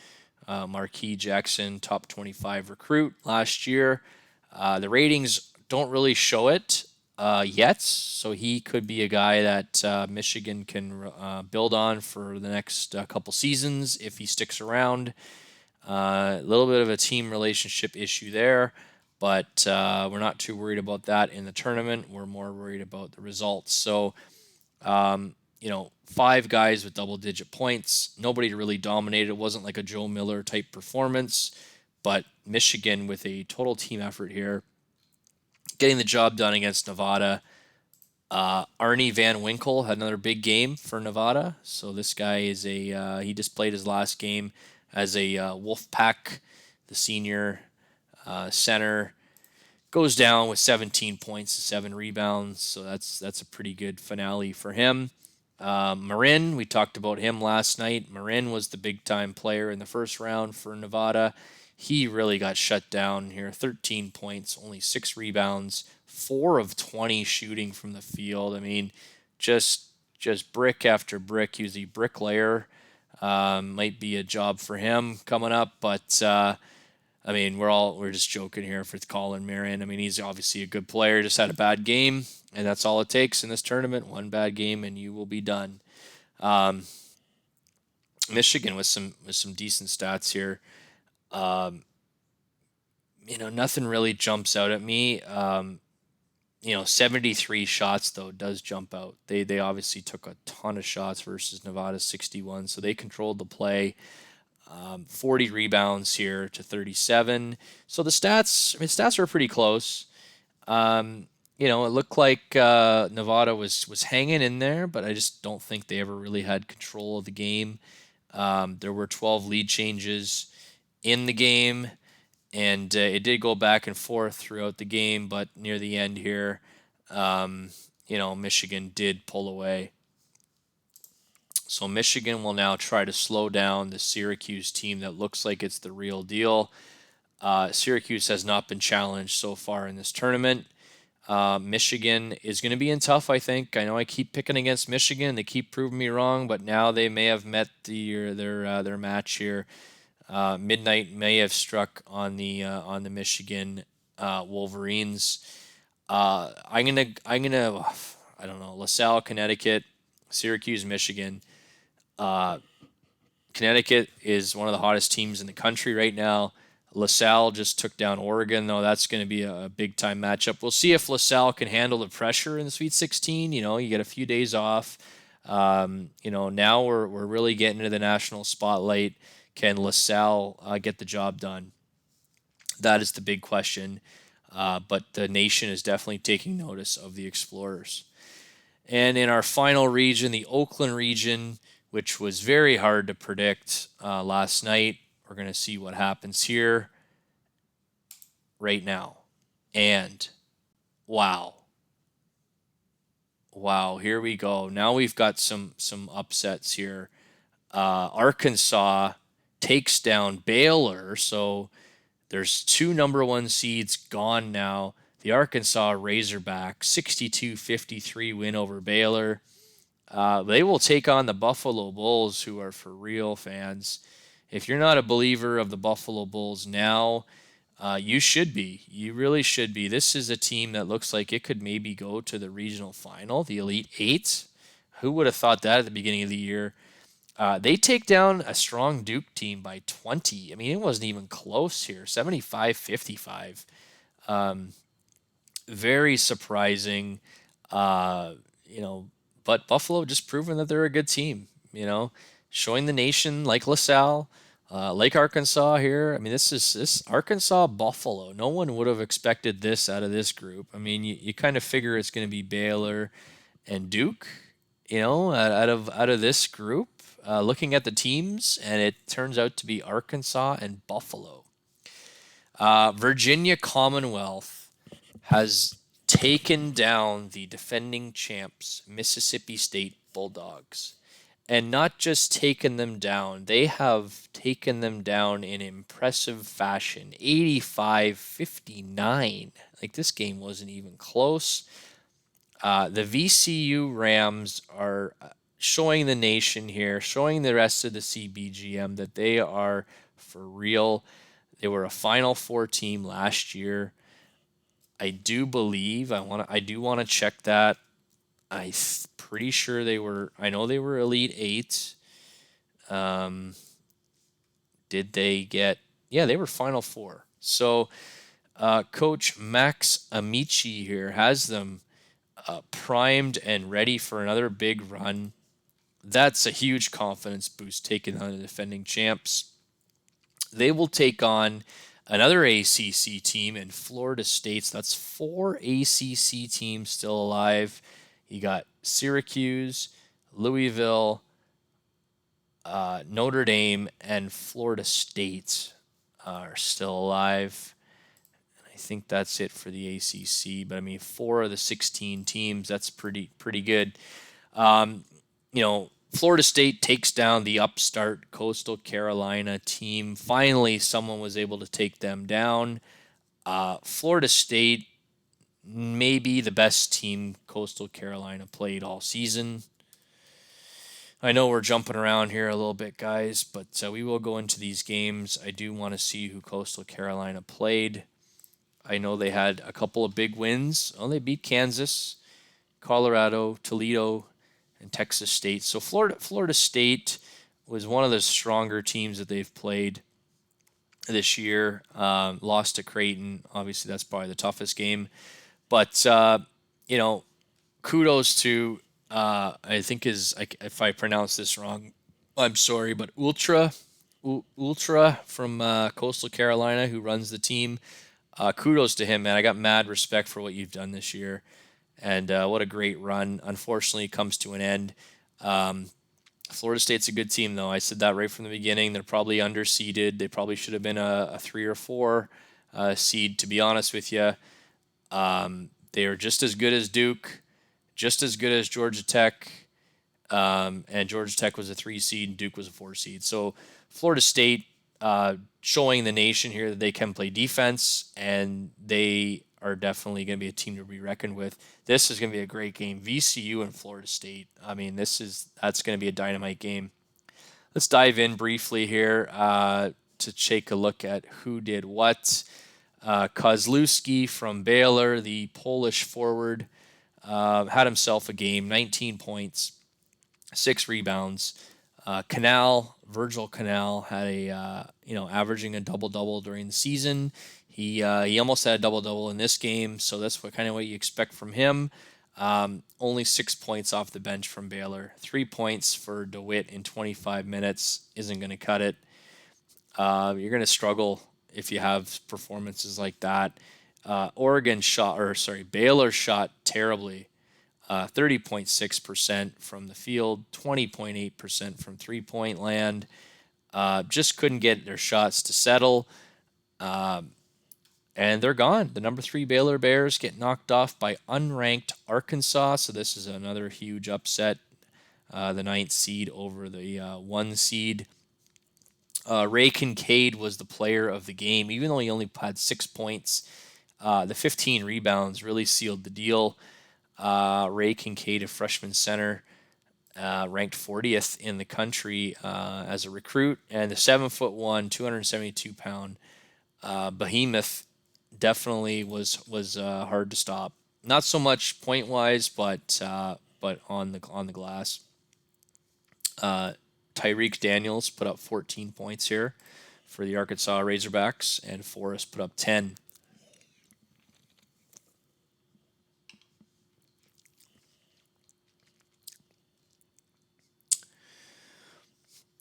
Marquis Jackson, top 25 recruit last year. The ratings don't really show it yet, so he could be a guy that Michigan can build on for the next couple seasons if he sticks around. A little bit of a team relationship issue there, but we're not too worried about that in the tournament. We're more worried about the results. So, 5 guys with double-digit points. Nobody really dominated. It wasn't like a Joe Miller type performance, but Michigan with a total team effort here, getting the job done against Nevada. Arnie Van Winkle had another big game for Nevada. So this guy is he just played his last game as a Wolfpack, the senior center. Goes down with 17 points and 7 rebounds. So that's a pretty good finale for him. Marin, we talked about him last night. Marin was the big-time player in the first round for Nevada. He really got shut down here. 13 points, only 6 rebounds, 4 of 20 shooting from the field. I mean, just brick after brick. He was a bricklayer. Might be a job for him coming up, but we're just joking here for Colin Marin. I mean, he's obviously a good player, just had a bad game, and that's all it takes in this tournament. One bad game, and you will be done. Michigan with some decent stats here. Nothing really jumps out at me. 73 shots though does jump out. They obviously took a ton of shots versus Nevada's 61, so they controlled the play. 40 rebounds here to 37. So the stats were pretty close. It looked like Nevada was hanging in there, but I just don't think they ever really had control of the game. There were 12 lead changes in the game, and it did go back and forth throughout the game, but near the end here, Michigan did pull away. So Michigan will now try to slow down the Syracuse team that looks like it's the real deal. Syracuse has not been challenged so far in this tournament. Michigan is going to be in tough, I think. I know I keep picking against Michigan. They keep proving me wrong, but now they may have met their match here. Midnight may have struck on the Michigan Wolverines. I'm gonna I don't know, LaSalle, Connecticut, Syracuse, Michigan. Connecticut is one of the hottest teams in the country right now. LaSalle just took down Oregon, though. That's going to be a big time matchup. We'll see if LaSalle can handle the pressure in the Sweet 16. You get a few days off. Now we're really getting into the national spotlight. Can LaSalle get the job done? That is the big question. But the nation is definitely taking notice of the Explorers. And in our final region, the Oakland region, which was very hard to predict last night, we're going to see what happens here right now. And wow, here we go. Now we've got some upsets here. Arkansas takes down Baylor, so there's 2 number 1 seeds gone now. The Arkansas Razorbacks 62-53 win over Baylor. They will take on the Buffalo Bulls, who are for real fans. If you're not a believer of the Buffalo Bulls now, you should be. You really should be. This is a team that looks like it could maybe go to the regional final, the Elite Eight. Who would have thought that at the beginning of the year? They take down a strong Duke team by 20. I mean, it wasn't even close here, 75-55. Very surprising, but Buffalo just proven that they're a good team, showing the nation like LaSalle, like Arkansas here. I mean, this Arkansas Buffalo. No one would have expected this out of this group. I mean, you kind of figure it's going to be Baylor and Duke, out of this group. Looking at the teams, and it turns out to be Arkansas and Buffalo. Virginia Commonwealth has taken down the defending champs, Mississippi State Bulldogs. And not just taken them down, they have taken them down in impressive fashion, 85-59. Like, this game wasn't even close. The VCU Rams are showing the nation here, showing the rest of the CBGM that they are for real. They were a Final Four team last year. I do believe I do want to check that. Pretty sure they were. I know they were Elite Eight. Did they get? Yeah, they were Final Four. So, Coach Max Amici here has them primed and ready for another big run. That's a huge confidence boost taking on the defending champs. They will take on another ACC team in Florida State. So that's 4 ACC teams still alive. You got Syracuse, Louisville, Notre Dame, and Florida State are still alive. And I think that's it for the ACC. But I mean, 4 of the 16 teams, that's pretty good. Florida State takes down the upstart Coastal Carolina team. Finally, someone was able to take them down. Florida State may be the best team Coastal Carolina played all season. I know we're jumping around here a little bit, guys, but we will go into these games. I do want to see who Coastal Carolina played. I know they had a couple of big wins. They beat Kansas, Colorado, Toledo, and Texas State. So Florida State was one of the stronger teams that they've played this year. Lost to Creighton. Obviously, that's probably the toughest game. But, kudos to, I think if I pronounce this wrong, I'm sorry, but Ultra from Coastal Carolina, who runs the team. Kudos to him, man. I got mad respect for what you've done this year. And what a great run. Unfortunately, it comes to an end. Florida State's a good team, though. I said that right from the beginning. They're probably underseeded. They probably should have been a 3 or 4 seed, to be honest with you. They are just as good as Duke, just as good as Georgia Tech. And Georgia Tech was a 3 seed and Duke was a 4 seed. So Florida State showing the nation here that they can play defense, and they are definitely going to be a team to be reckoned with. This is going to be a great game. VCU and Florida State. I mean, that's going to be a dynamite game. Let's dive in briefly here to take a look at who did what. Kozlowski from Baylor, the Polish forward, had himself a game, 19 points, 6 rebounds. Virgil Canal had averaging a double double during the season. He almost had a double double in this game, so that's what you expect from him. Only 6 points off the bench from Baylor. 3 points for DeWitt in 25 minutes isn't going to cut it. You're going to struggle if you have performances like that. Baylor shot terribly. 30.6% from the field, 20.8% from three-point land. Just couldn't get their shots to settle. And they're gone. The number 3 Baylor Bears get knocked off by unranked Arkansas. So this is another huge upset. The 9th seed over the 1 seed. Ray Kincaid was the player of the game, even though he only had 6 points. The 15 rebounds really sealed the deal. Ray Kincaid, a freshman center, ranked 40th in the country as a recruit, and the 7'1", 272-pound behemoth definitely was hard to stop. Not so much point wise, but on the glass. Tyreek Daniels put up 14 points here for the Arkansas Razorbacks, and Forrest put up 10.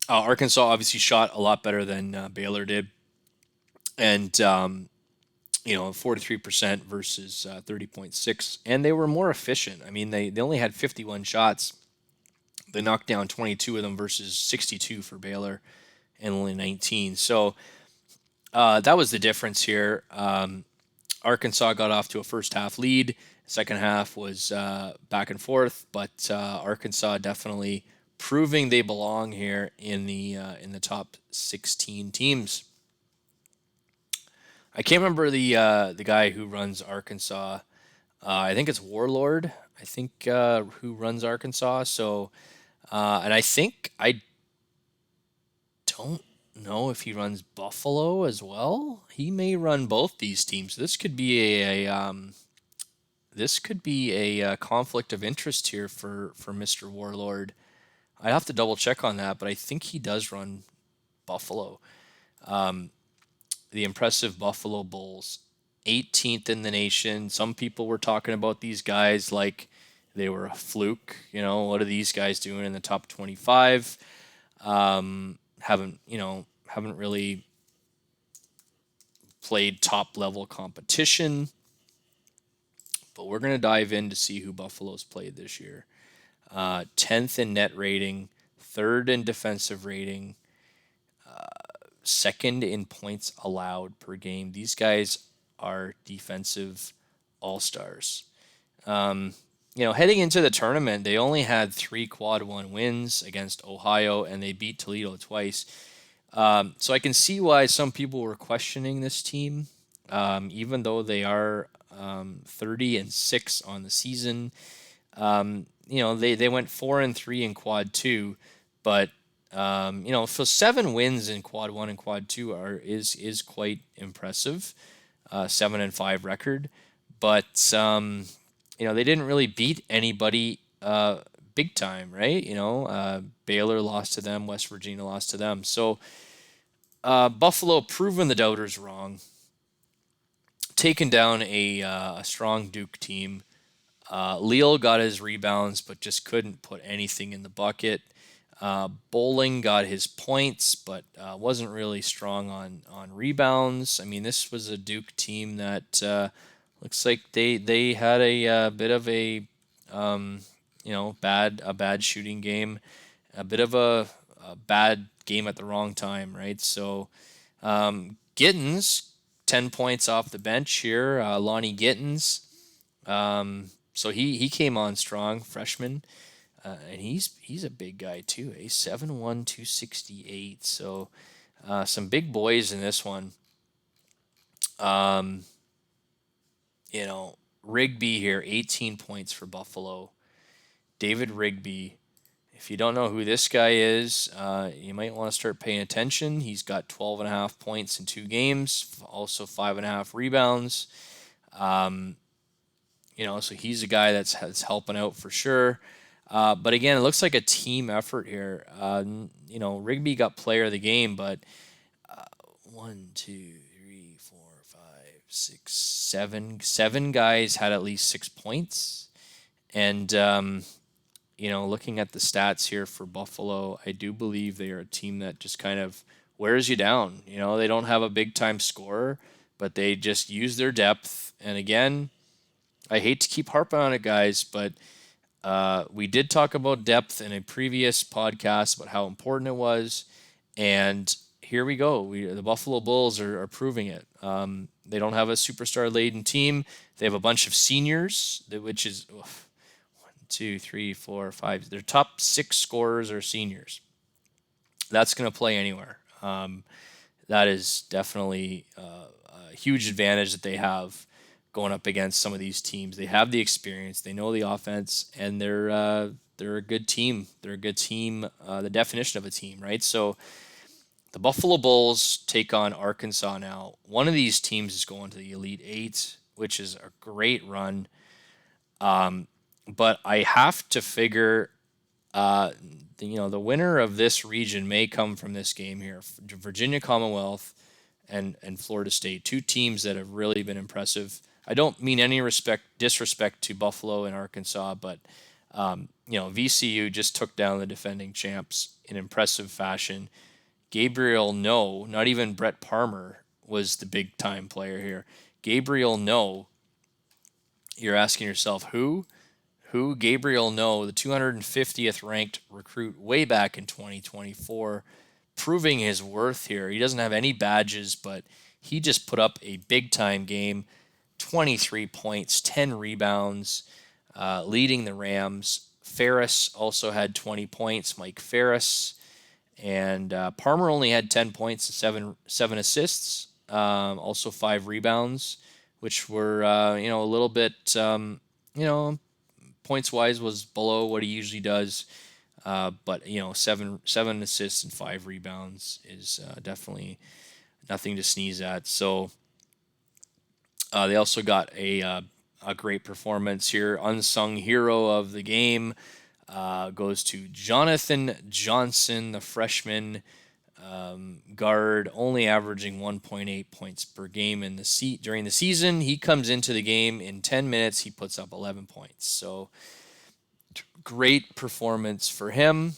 Arkansas obviously shot a lot better than Baylor did, and 43% versus 30.6, and they were more efficient. I mean, they only had 51 shots. They knocked down 22 of them versus 62 for Baylor, and only 19. So that was the difference here. Arkansas got off to a first half lead. Second half was back and forth, but Arkansas definitely proving they belong here in the top 16 teams. I can't remember the guy who runs Arkansas. I think it's Warlord. I think who runs Arkansas. So, and I don't know if he runs Buffalo as well. He may run both these teams. This could be a conflict of interest here for Mr. Warlord. I'd have to double check on that, but I think he does run Buffalo. The impressive Buffalo Bulls, 18th in the nation. Some people were talking about these guys like they were a fluke. What are these guys doing in the top 25? Haven't really played top level competition. But we're going to dive in to see who Buffalo's played this year. 10th in net rating, 3rd in defensive rating, 2nd in points allowed per game. These guys are defensive all-stars. Heading into the tournament, they only had 3 quad 1 wins against Ohio, and they beat Toledo twice. So I can see why some people were questioning this team, even though they are 30-6 on the season. They went 4-3 in quad 2, but so 7 wins in quad 1 and quad 2 is quite impressive. 7-5 record, but they didn't really beat anybody big time, right? Baylor lost to them, West Virginia lost to them. So Buffalo proving the doubters wrong, taking down a strong Duke team. Leal got his rebounds, but just couldn't put anything in the bucket. Bowling got his points, but wasn't really strong on rebounds. I mean, this was a Duke team that looks like they had a bit of a bad shooting game, a bit of a bad game at the wrong time, right? So Gittins, 10 points off the bench here. Lonnie Gittins. So he came on strong, freshman. And he's a big guy too, 7'1", 268. So some big boys in this one. Rigby here, 18 points for Buffalo. David Rigby. If you don't know who this guy is, you might want to start paying attention. He's got 12.5 points in 2 games, also 5.5 rebounds. So he's a guy that's helping out for sure. But again, it looks like a team effort here. Rigby got player of the game, but 1, 2, 3, 4, 5, 6, 7 guys had at least 6 points. And looking at the stats here for Buffalo, I do believe they are a team that just kind of wears you down. They don't have a big time scorer, but they just use their depth. And again, I hate to keep harping on it, guys, but we did talk about depth in a previous podcast about how important it was. And here we go. The Buffalo Bulls are proving it. They don't have a superstar-laden team. They have a bunch of seniors, which is 1, 2, 3, 4, 5. Their top 6 scorers are seniors. That's going to play anywhere. That is definitely a huge advantage that they have going up against some of these teams. They have the experience, they know the offense, and they're a good team. They're a good team, the definition of a team, right? So the Buffalo Bulls take on Arkansas now. One of these teams is going to the Elite Eight, which is a great run. But I have to figure, the winner of this region may come from this game here. Virginia Commonwealth and Florida State, 2 teams that have really been impressive. I don't mean any disrespect to Buffalo and Arkansas, but VCU just took down the defending champs in impressive fashion. Gabriel No, not even Brett Palmer was the big time player here. Gabriel No, you're asking yourself, who? Gabriel No, the 250th ranked recruit way back in 2024, proving his worth here. He doesn't have any badges, but he just put up a big time game. 23 points, 10 rebounds, leading the Rams. Ferris also had 20 points, Mike Ferris. And Palmer only had 10 points and 7 assists, also 5 rebounds, which were, a little bit, points-wise was below what he usually does. But, 7 assists and 5 rebounds is definitely nothing to sneeze at. So they also got a great performance here. Unsung hero of the game goes to Jonathan Johnson, the freshman guard, only averaging 1.8 points per game during the season. He comes into the game in 10 minutes. He puts up 11 points. So great performance for him.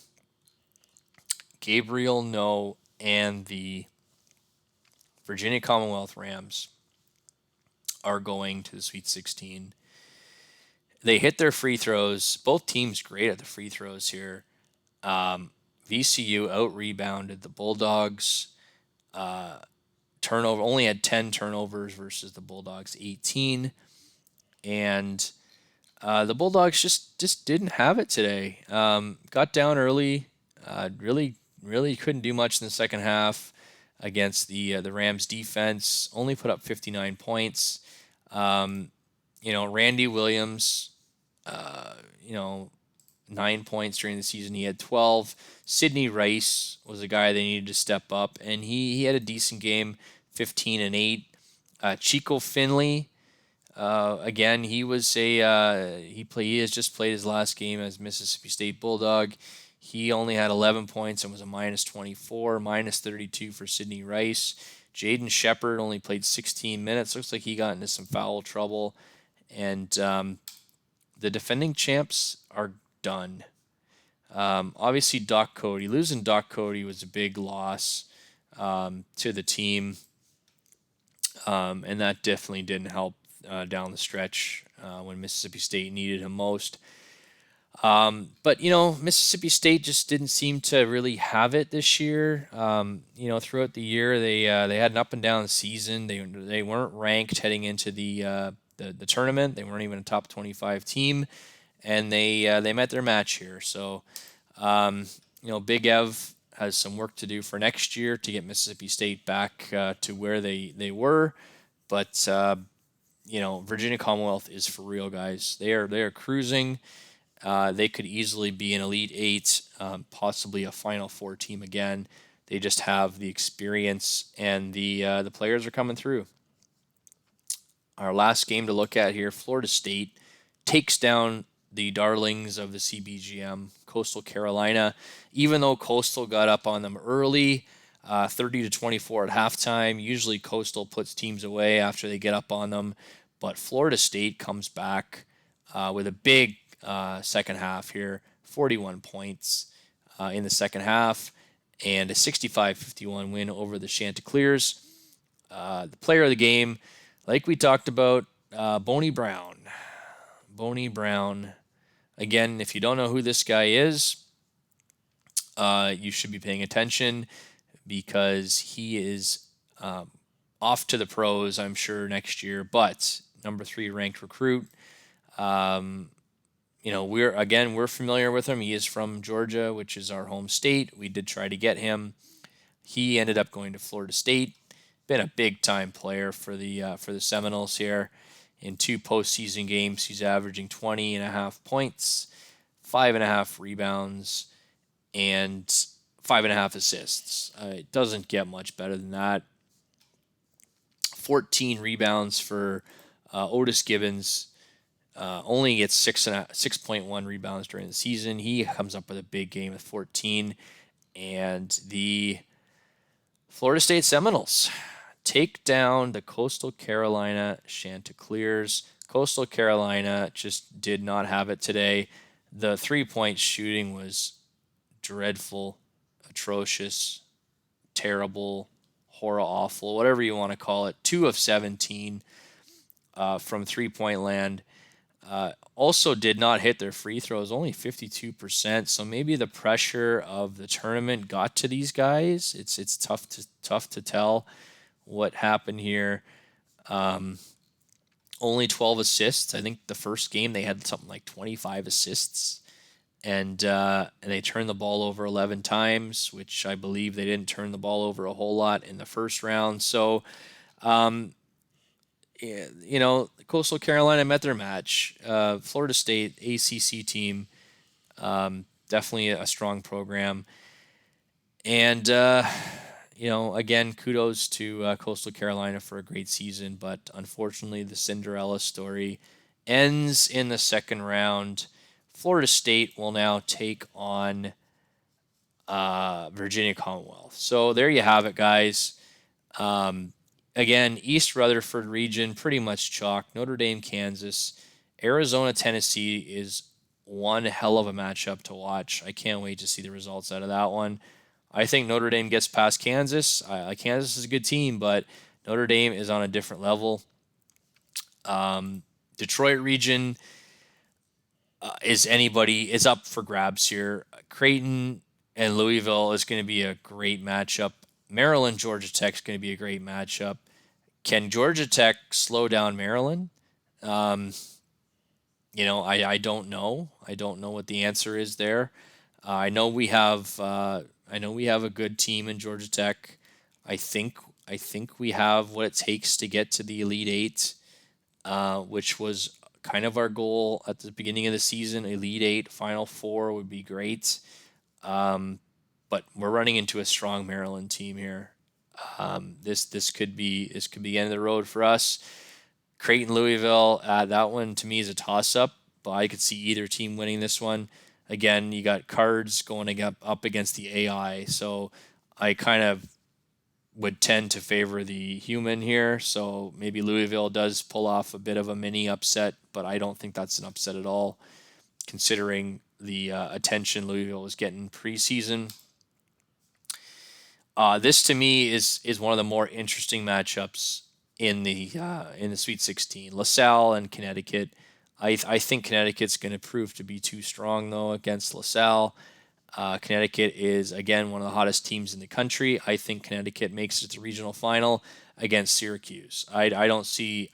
Gabriel No and the Virginia Commonwealth Rams are going to the Sweet 16. They hit their free throws. Both teams great at the free throws here. VCU out-rebounded the Bulldogs. Only had 10 turnovers versus the Bulldogs 18. And the Bulldogs just didn't have it today. Got down early. Really couldn't do much in the second half against the Rams defense. Only put up 59 points. Randy Williams, 9 points during the season. He had 12. Sidney Rice was a guy they needed to step up, and he had a decent game, 15 and 8. Chico Finley, again, he has just played his last game as Mississippi State Bulldog. He only had 11 points and was a minus 24, minus 32 for Sidney Rice. Jaden Shepard only played 16 minutes. Looks like he got into some foul trouble. And the defending champs are done. Obviously, Doc Cody. Losing Doc Cody was a big loss to the team. And that definitely didn't help down the stretch when Mississippi State needed him most. But Mississippi State just didn't seem to really have it this year. Throughout the year, they had an up and down season. They weren't ranked heading into the tournament. They weren't even a top 25 team, and they met their match here. So, Big Ev has some work to do for next year to get Mississippi State back to where they were. But Virginia Commonwealth is for real, guys. They are cruising. They could easily be an Elite Eight, possibly a Final Four team again. They just have the experience, and the players are coming through. Our last game to look at here, Florida State takes down the darlings of the CBGM, Coastal Carolina. Even though Coastal got up on them early, 30-24 at halftime. Usually Coastal puts teams away after they get up on them, but Florida State comes back with a big second half here, 41 points in the second half, and a 65-51 win over the Chanticleers. The player of the game, like we talked about, Boney Brown. Boney Brown. Again, if you don't know who this guy is, you should be paying attention because he is off to the pros, I'm sure, next year. But number 3 ranked recruit. We're familiar with him. He is from Georgia, which is our home state. We did try to get him. He ended up going to Florida State. Been a big time player for the Seminoles here. In 2 postseason games, he's averaging 20.5 points, 5.5 rebounds, and 5.5 assists. It doesn't get much better than that. 14 rebounds for Otis Gibbons. Only gets 6.1 rebounds during the season. He comes up with a big game with 14. And the Florida State Seminoles take down the Coastal Carolina Chanticleers. Coastal Carolina just did not have it today. The 3-point shooting was dreadful, atrocious, terrible, horror awful, whatever you want to call it. 2 of 17 from 3-point land. Also did not hit their free throws, only 52%. So maybe the pressure of the tournament got to these guys. It's tough to tell what happened here. Only 12 assists. I think the first game they had something like 25 assists, and they turned the ball over 11 times, which I believe they didn't turn the ball over a whole lot in the first round. So, Coastal Carolina met their match. Florida State, ACC team, definitely a strong program. And, again, kudos to Coastal Carolina for a great season. But unfortunately, the Cinderella story ends in the second round. Florida State will now take on Virginia Commonwealth. So there you have it, guys. Again, East Rutherford region, pretty much chalk. Notre Dame, Kansas. Arizona, Tennessee is one hell of a matchup to watch. I can't wait to see the results out of that one. I think Notre Dame gets past Kansas. Kansas is a good team, but Notre Dame is on a different level. Detroit region is up for grabs here. Creighton and Louisville is going to be a great matchup. Maryland, Georgia Tech is going to be a great matchup. Can Georgia Tech slow down Maryland? I don't know. I don't know what the answer is there. I know we have a good team in Georgia Tech. I think we have what it takes to get to the Elite Eight, which was kind of our goal at the beginning of the season. Elite Eight, Final Four would be great. But we're running into a strong Maryland team here. This could be the end of the road for us. Creighton, Louisville, that one to me is a toss-up, but I could see either team winning this one. Again, you got Cards going up against the AI, so I kind of would tend to favor the human here. So maybe Louisville does pull off a bit of a mini upset, but I don't think that's an upset at all, considering the attention Louisville was getting preseason. This to me is one of the more interesting matchups in the Sweet 16. LaSalle and Connecticut. I think Connecticut's going to prove to be too strong though against LaSalle. Connecticut is again one of the hottest teams in the country. I think Connecticut makes it to the regional final against Syracuse. I don't see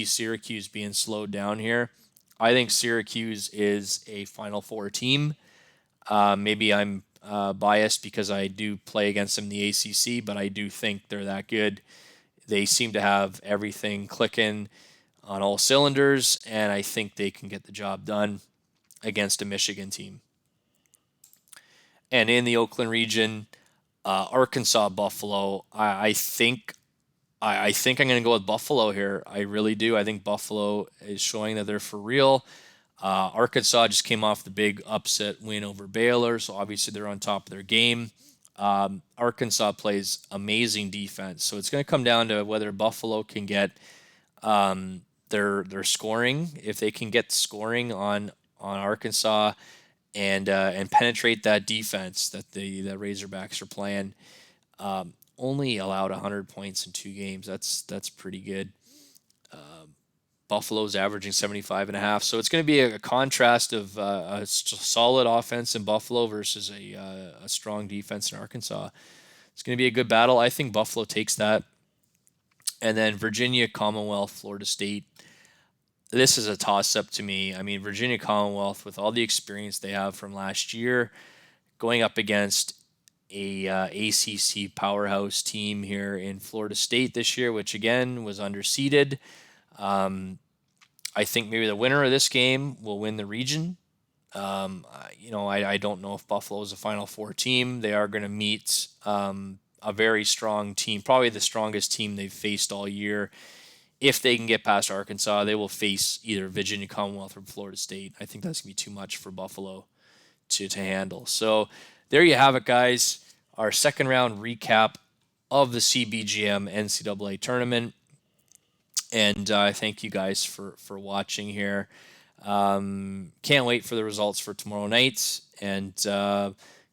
Syracuse being slowed down here. I think Syracuse is a Final Four team. Maybe I'm biased because I do play against them in the ACC, but I do think they're that good. They seem to have everything clicking on all cylinders, and I think they can get the job done against a Michigan team. And in the Oakland region, Arkansas, Buffalo. I think I'm going to go with Buffalo here. I really do. I think Buffalo is showing that they're for real. Arkansas just came off the big upset win over Baylor, so obviously they're on top of their game. Arkansas plays amazing defense, so it's going to come down to whether Buffalo can get their scoring. If they can get scoring on Arkansas and penetrate that defense that the Razorbacks are playing. Only allowed 100 points in 2 games. That's pretty good. Buffalo's averaging 75.5. So it's going to be a contrast of a solid offense in Buffalo versus a strong defense in Arkansas. It's going to be a good battle. I think Buffalo takes that. And then Virginia, Commonwealth, Florida State. This is a toss-up to me. I mean, Virginia Commonwealth, with all the experience they have from last year, going up against a ACC powerhouse team here in Florida State this year, which again was underseeded. I think maybe the winner of this game will win the region. I don't know if Buffalo is a Final Four team. They are going to meet a very strong team, probably the strongest team they've faced all year. If they can get past Arkansas, they will face either Virginia Commonwealth or Florida State. I think that's going to be too much for Buffalo to handle. So there you have it, guys. Our second round recap of the CBGM NCAA tournament. And I thank you guys for watching here. Can't wait for the results for tomorrow night. And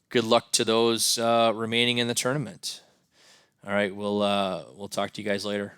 good luck to those remaining in the tournament. All right, we'll talk to you guys later.